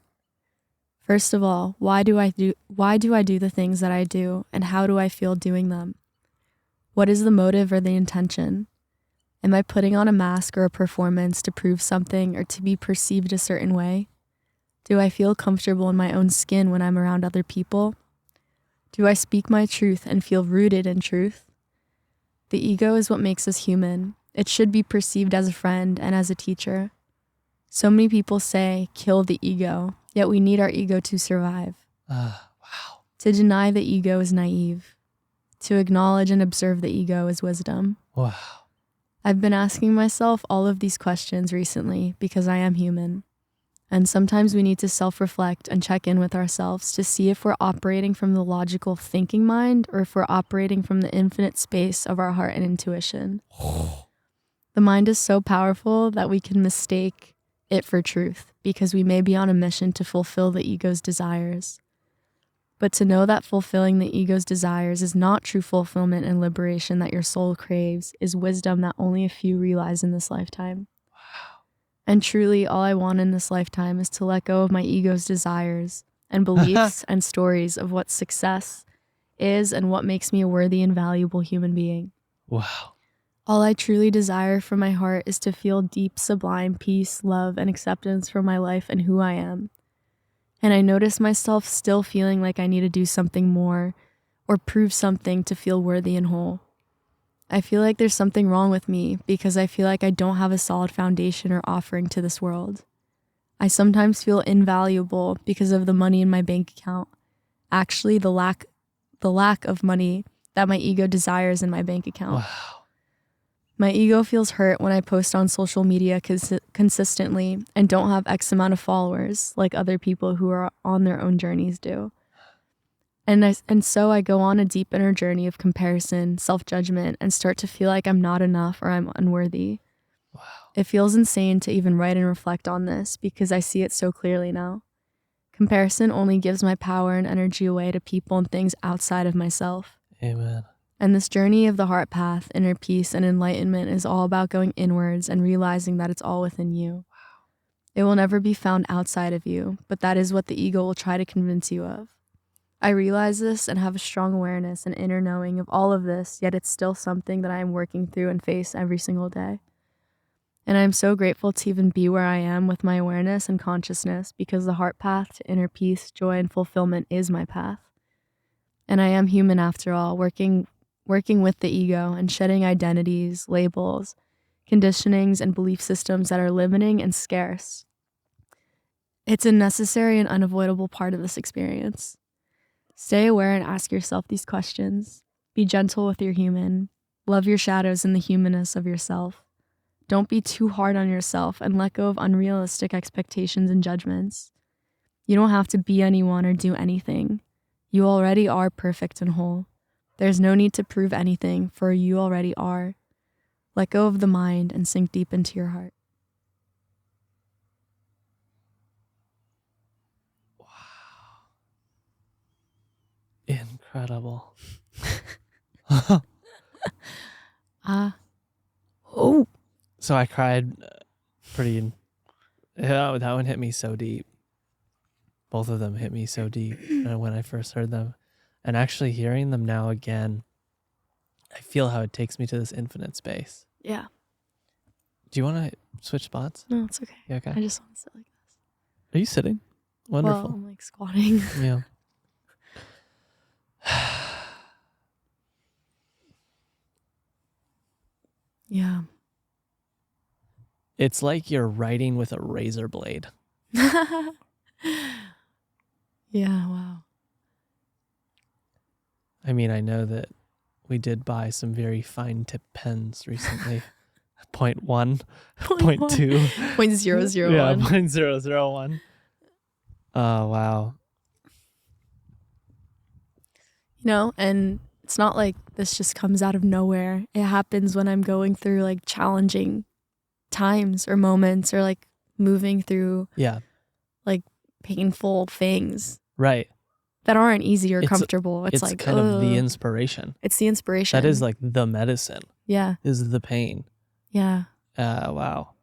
First of all, why do I do the things that I do, and how do I feel doing them? What is the motive or the intention? Am I putting on a mask or a performance to prove something or to be perceived a certain way? Do I feel comfortable in my own skin when I'm around other people? Do I speak my truth and feel rooted in truth? The ego is what makes us human. It should be perceived as a friend and as a teacher. So many people say, kill the ego, yet we need our ego to survive. Wow. To deny the ego is naive. To acknowledge and observe the ego is wisdom. Wow. I've been asking myself all of these questions recently because I am human. And sometimes we need to self-reflect and check in with ourselves to see if we're operating from the logical thinking mind or if we're operating from the infinite space of our heart and intuition. The mind is so powerful that we can mistake it for truth because we may be on a mission to fulfill the ego's desires. But to know that fulfilling the ego's desires is not true fulfillment and liberation that your soul craves is wisdom that only a few realize in this lifetime. And truly, all I want in this lifetime is to let go of my ego's desires and beliefs and stories of what success is and what makes me a worthy and valuable human being. Wow. All I truly desire from my heart is to feel deep, sublime peace, love, and acceptance for my life and who I am. And I notice myself still feeling like I need to do something more or prove something to feel worthy and whole. I feel like there's something wrong with me because I feel like I don't have a solid foundation or offering to this world. I sometimes feel invaluable because of the money in my bank account. Actually, the lack of money that my ego desires in my bank account. Wow. My ego feels hurt when I post on social media consistently and don't have X amount of followers like other people who are on their own journeys do. And so I go on a deep inner journey of comparison, self-judgment, and start to feel like I'm not enough or I'm unworthy. Wow. It feels insane to even write and reflect on this because I see it so clearly now. Comparison only gives my power and energy away to people and things outside of myself. Amen. And this journey of the heart path, inner peace, and enlightenment is all about going inwards and realizing that it's all within you. Wow. It will never be found outside of you, but that is what the ego will try to convince you of. I realize this and have a strong awareness and inner knowing of all of this, yet it's still something that I am working through and face every single day. And I'm so grateful to even be where I am with my awareness and consciousness because the heart path to inner peace, joy, and fulfillment is my path. And I am human after all, working with the ego and shedding identities, labels, conditionings, and belief systems that are limiting and scarce. It's a necessary and unavoidable part of this experience. Stay aware and ask yourself these questions. Be gentle with your human. Love your shadows and the humanness of yourself. Don't be too hard on yourself and let go of unrealistic expectations and judgments. You don't have to be anyone or do anything. You already are perfect and whole. There's no need to prove anything, for you already are. Let go of the mind and sink deep into your heart. Wow. Incredible. So I cried pretty. Yeah, that one hit me so deep. Both of them hit me so deep when I first heard them. And actually hearing them now again, I feel how it takes me to this infinite space. Yeah. Do you want to switch spots? No, it's okay. Yeah, okay. I just want to sit like this. Are you sitting? Wonderful. Well, I'm like squatting. Yeah. Yeah. It's like you're writing with a razor blade. Yeah, wow. I mean, I know that we did buy some very fine tip pens recently. 0.1, 0.2. 0.001. Yeah, 0.001. Oh, wow. You know, and it's not like this just comes out of nowhere. It happens when I'm going through like challenging times or moments or like moving through Yeah. like painful things Right. that aren't easy or It's- comfortable. It's like kind of the inspiration. It's the inspiration. That is like the medicine. Yeah. Is the pain. Yeah. Wow.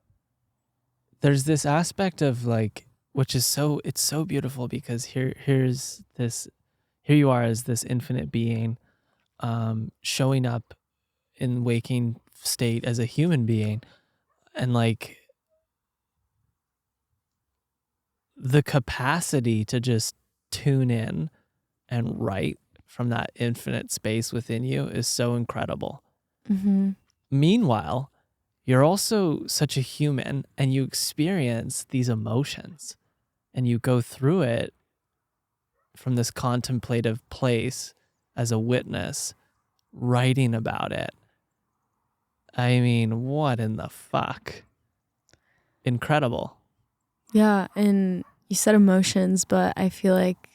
There's this aspect of like, which is it's so beautiful because here you are as this infinite being, showing up in waking state as a human being, and like the capacity to just tune in and write from that infinite space within you is so incredible. Mm-hmm. Meanwhile, you're also such a human and you experience these emotions and you go through it from this contemplative place as a witness, writing about it. I mean, what in the fuck? Incredible. Yeah. And you said emotions, but I feel like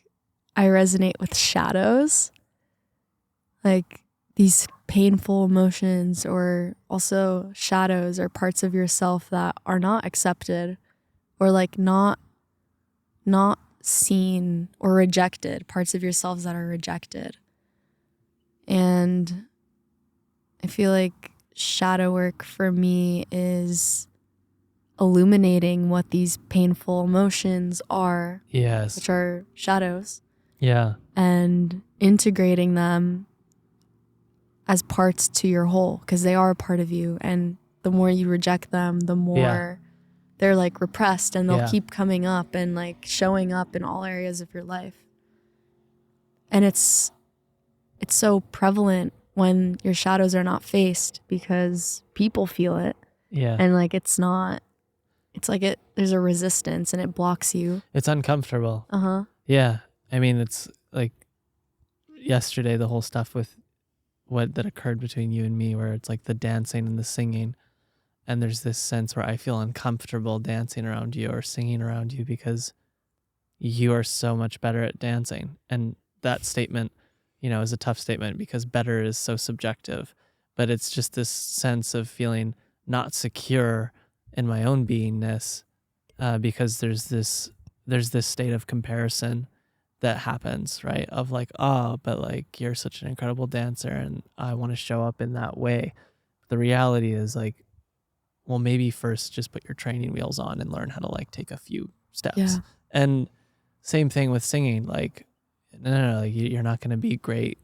I resonate with shadows. Like these painful emotions, or also shadows or parts of yourself that are not accepted or like not seen or rejected, parts of yourselves that are rejected. And I feel like shadow work for me is illuminating what these painful emotions are, Yes. which are shadows, Yeah. and integrating them as parts to your whole, because they are a part of you. And the more you reject them, the more they're like repressed, and they'll keep coming up and like showing up in all areas of your life. And it's so prevalent when your shadows are not faced, because people feel it. Yeah. And like it's like there's a resistance and it blocks you. It's uncomfortable. Uh-huh. Yeah. I mean, it's like yesterday, the whole stuff with that occurred between you and me, where it's like the dancing and the singing. And there's this sense where I feel uncomfortable dancing around you or singing around you because you are so much better at dancing. And that statement, is a tough statement because better is so subjective. But it's just this sense of feeling not secure in my own beingness, because there's this state of comparison that happens, right? Of like, oh, but like you're such an incredible dancer and I want to show up in that way. The reality is like, well, maybe first just put your training wheels on and learn how to like take a few steps. Yeah. And same thing with singing. Like, no, like you're not going to be great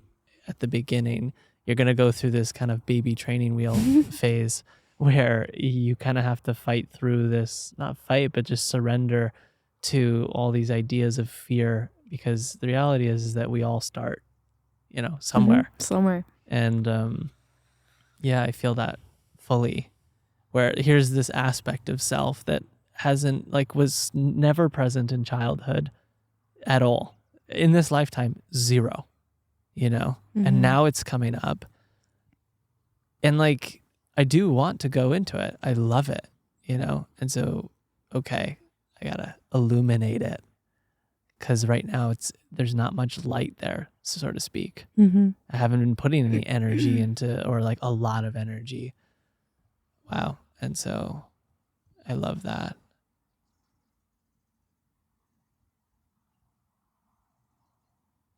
at the beginning. You're going to go through this kind of baby training wheel phase where you kind of have to fight through this, not fight, but just surrender to all these ideas of fear, because the reality is that we all start, somewhere. Mm-hmm. Somewhere. And I feel that fully, where here's this aspect of self that was never present in childhood at all. In this lifetime, zero, Mm-hmm. and now it's coming up. And like, I do want to go into it. I love it, and so, okay, I gotta illuminate it. Because right now there's not much light there, so to speak. Mm-hmm. I haven't been putting any energy into, or like a lot of energy. Wow. And so I love that.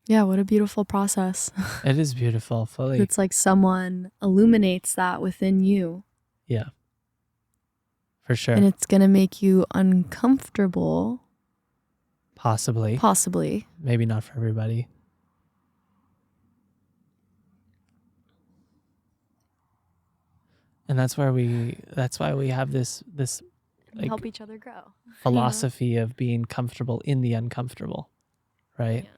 Yeah, what a beautiful process. It is beautiful, fully. It's like someone illuminates that within you. Yeah. For sure. And it's going to make you uncomfortable. Possibly. Maybe not for everybody. And that's why we have this And like help each other grow. philosophy of being comfortable in the uncomfortable, right? Yeah.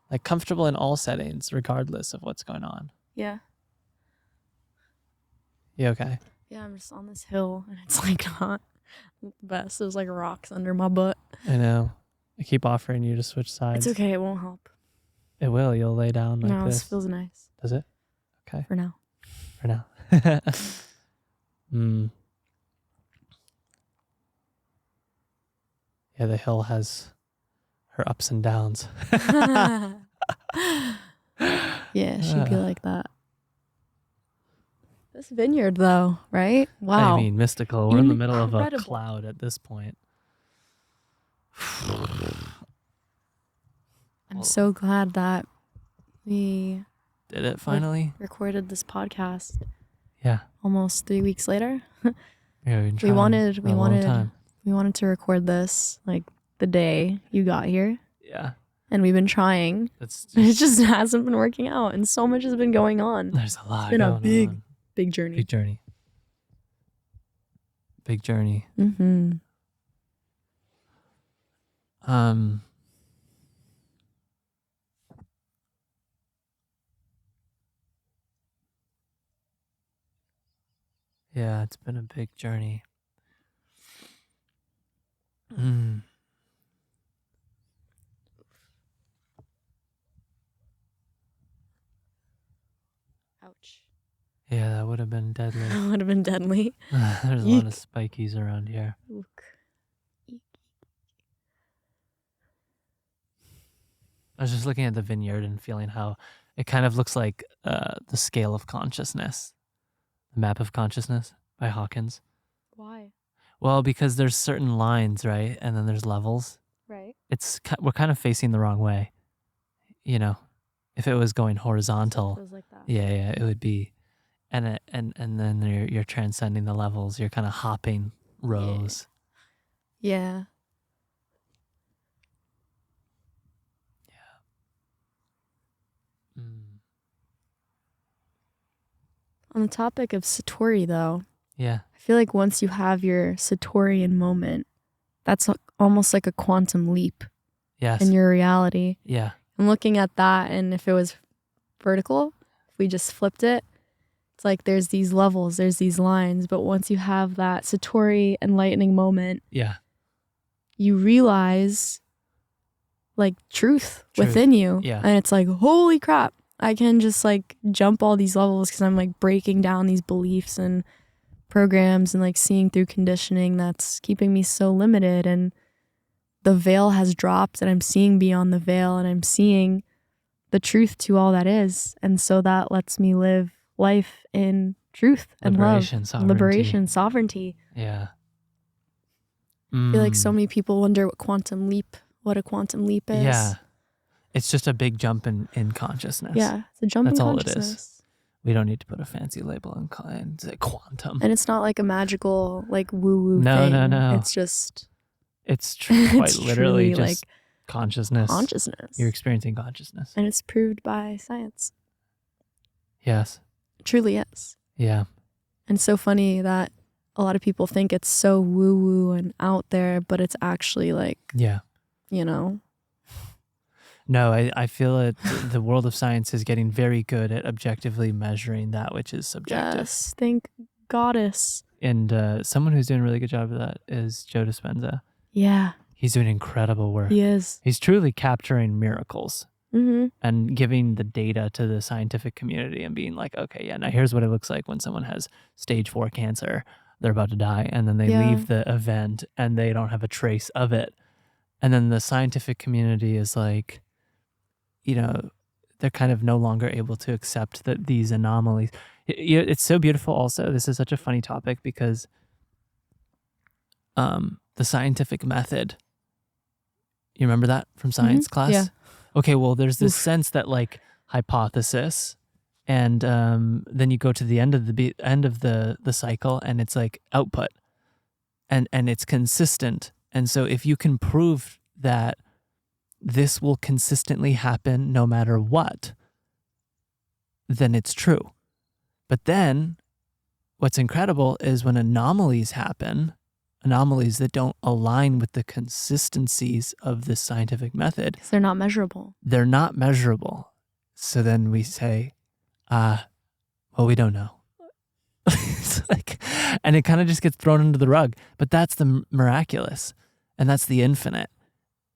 Like comfortable in all settings, regardless of what's going on. Yeah. You okay? Yeah, I'm just on this hill and it's like not the best. There's like rocks under my butt. I know. I keep offering you to switch sides. It's okay, it won't help. It will. You'll lay down like No, this. this feels nice. Does it? Okay. For now. For now. Yeah, the hill has her ups and downs. Yeah, she'd be like that. This vineyard though, right? Wow. I mean, mystical. We're in the middle of a Incredible. cloud at this point. I'm so glad that we Did it finally? recorded this podcast Yeah. almost 3 weeks later. Yeah, we've been We trying wanted for a long time. to record this like the day you got here, Yeah. and we've been trying. That's It just hasn't been working out, and so much has been going on. there's a lot It's been a going big, on. big journey. Big journey. Big journey. Mm-hmm. Yeah, it's been a big journey. Mm. Ouch. Yeah, that would have been deadly. That would have been deadly. There's a lot of spikies around here. Ook. I was just looking at the vineyard and feeling how it kind of looks like the scale of consciousness, the map of consciousness by Hawkins. Why? Well, because there's certain lines, right? And then there's levels. Right. We're kind of facing the wrong way. You know, if it was going horizontal, Feels like that. yeah, it would be, and then you're transcending the levels. You're kind of hopping rows. Yeah. Mm. On the topic of Satori, though, Yeah. I feel like once you have your Satorian moment, that's almost like a quantum leap Yes. in your reality. Yeah. I'm looking at that, and if it was vertical, if we just flipped it, it's like there's these levels, there's these lines, but once you have that Satori enlightening moment, Yeah. you realize like truth within you. Yeah. And it's like, holy crap, I can just like jump all these levels because I'm like breaking down these beliefs and programs and like seeing through conditioning that's keeping me so limited. And the veil has dropped and I'm seeing beyond the veil and I'm seeing the truth to all that is. And so that lets me live life in truth and Liberation, love. sovereignty. Liberation, sovereignty. Yeah. I feel like so many people wonder what a quantum leap is. Yeah. It's just a big jump in consciousness. Yeah, it's a jump That's in all it consciousness. is. We don't need to put a fancy label on quantum. And it's not like a magical like woo-woo No, thing. no. It's just It's quite it's literally truly, just consciousness. consciousness. You're experiencing consciousness. And it's proved by science. Yes. It truly is. Yeah. And it's so funny that a lot of people think it's so woo-woo and out there, but it's actually like, Yeah. you know. No, I feel it. The world of science is getting very good at objectively measuring that which is subjective. Yes, thank goddess. And someone who's doing a really good job of that is Joe Dispenza. Yeah, He's doing incredible work. he is. He's truly capturing miracles Mm-hmm. and giving the data to the scientific community and being like, okay, yeah, now here's what it looks like when someone has stage 4 cancer. They're about to die. And then they Yeah. leave the event and they don't have a trace of it. And then the scientific community is like, you know, they're kind of no longer able to accept that these anomalies. It's so beautiful also. This is such a funny topic because the scientific method, you remember that from science class? Yeah. Okay, well, there's this Oof. sense that like hypothesis, and then you go to the end of the cycle, and it's like output, and it's consistent. And so if you can prove that this will consistently happen no matter what, then it's true. But then what's incredible is when anomalies happen, anomalies that don't align with the consistencies of this scientific method. 'Cause they're not measurable. They're not measurable. So then we say, well, we don't know. It's like, and it kind of just gets thrown under the rug. But that's the miraculous, and that's the infinite.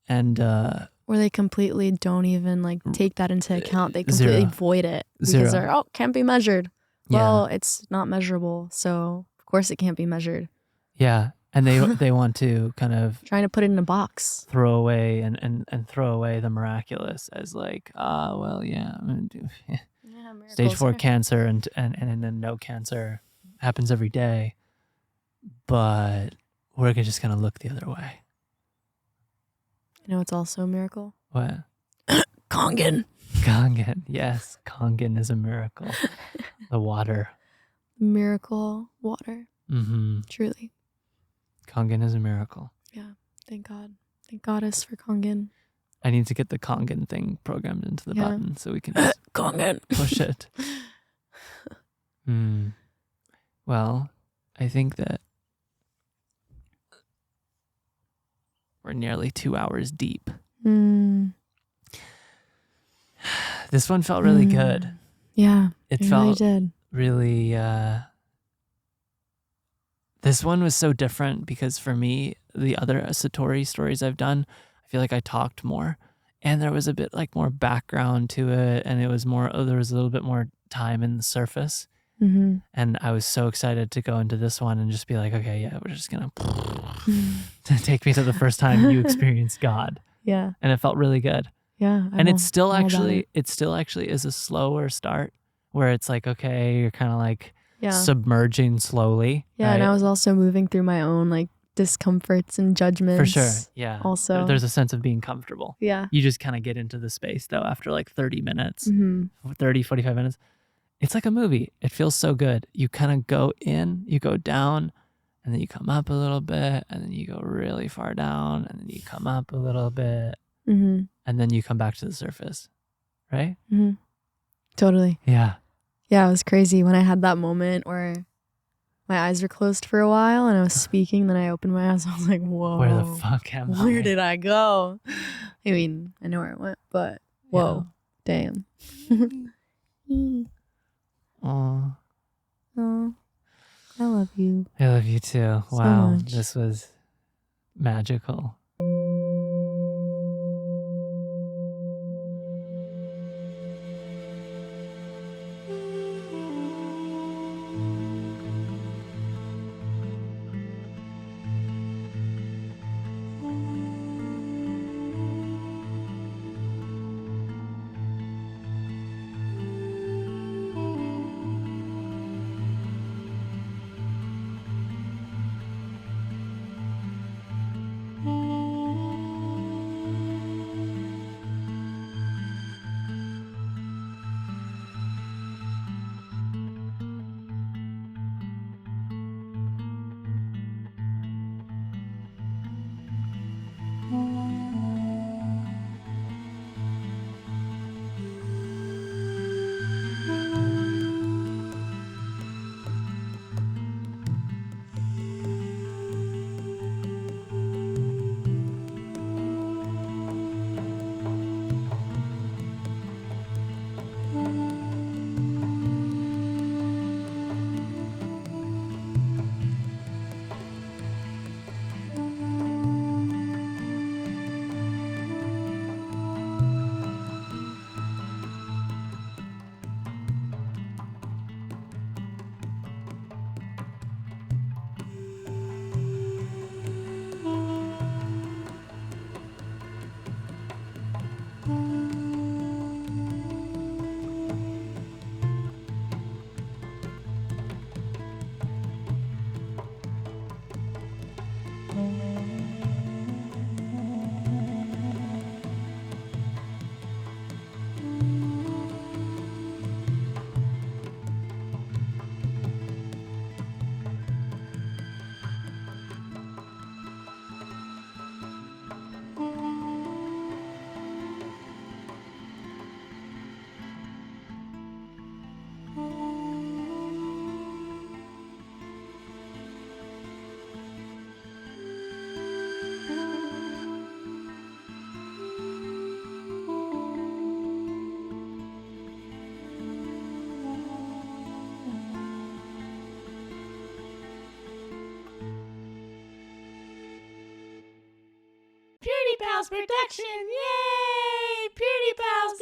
And Or they completely don't even like take that into account. They Zero. completely void it because Zero. they're, can't be measured. Yeah. Well, it's not measurable, so of course it can't be measured. Yeah. And they want to kind of Trying to put it in a box. throw away and throw away the miraculous as like, well, yeah, I'm gonna do stage 4 cancer and then no cancer happens every day, but we're just gonna look the other way. You know, it's also a miracle. What? Kangen. Kangen, yes, Kangen is a miracle. The water. Miracle water. Mm-hmm. Truly. Kangen is a miracle. Yeah. Thank God. Thank Goddess for Kangen. I need to get the Kangen thing programmed into the button so we can just Kangen. push it. Well, I think that we're nearly 2 hours deep. This one felt really good. Yeah, It really felt did. really this one was so different because for me, the other Satori stories I've done, I feel like I talked more and there was a bit like more background to it, and it was more, there was a little bit more time in the surface. Mm-hmm. And I was so excited to go into this one and just be like, okay, yeah, we're just gonna take me to the first time you experienced God. Yeah. And it felt really good. Yeah. And it still actually is a slower start where it's like, okay, you're kind of like submerging slowly. Yeah. Right? And I was also moving through my own like discomforts and judgments. For sure. Yeah. Also. There's a sense of being comfortable. Yeah. You just kind of get into the space though after like 30 minutes, Mm-hmm. 30, 45 minutes. It's like a movie. It feels so good. You kind of go in, you go down, and then you come up a little bit, and then you go really far down, and then you come up a little bit, Mm-hmm. and then you come back to the surface. Right? Mm-hmm. Totally. Yeah. Yeah, it was crazy when I had that moment where my eyes were closed for a while and I was speaking, then I opened my eyes. I was like, whoa. Where the fuck am I? Where did I go? I mean, I know where I went, but whoa, damn. Oh, I love you. I love you too. So Wow. much. This was magical. Pals protection. Yay! Purity Pals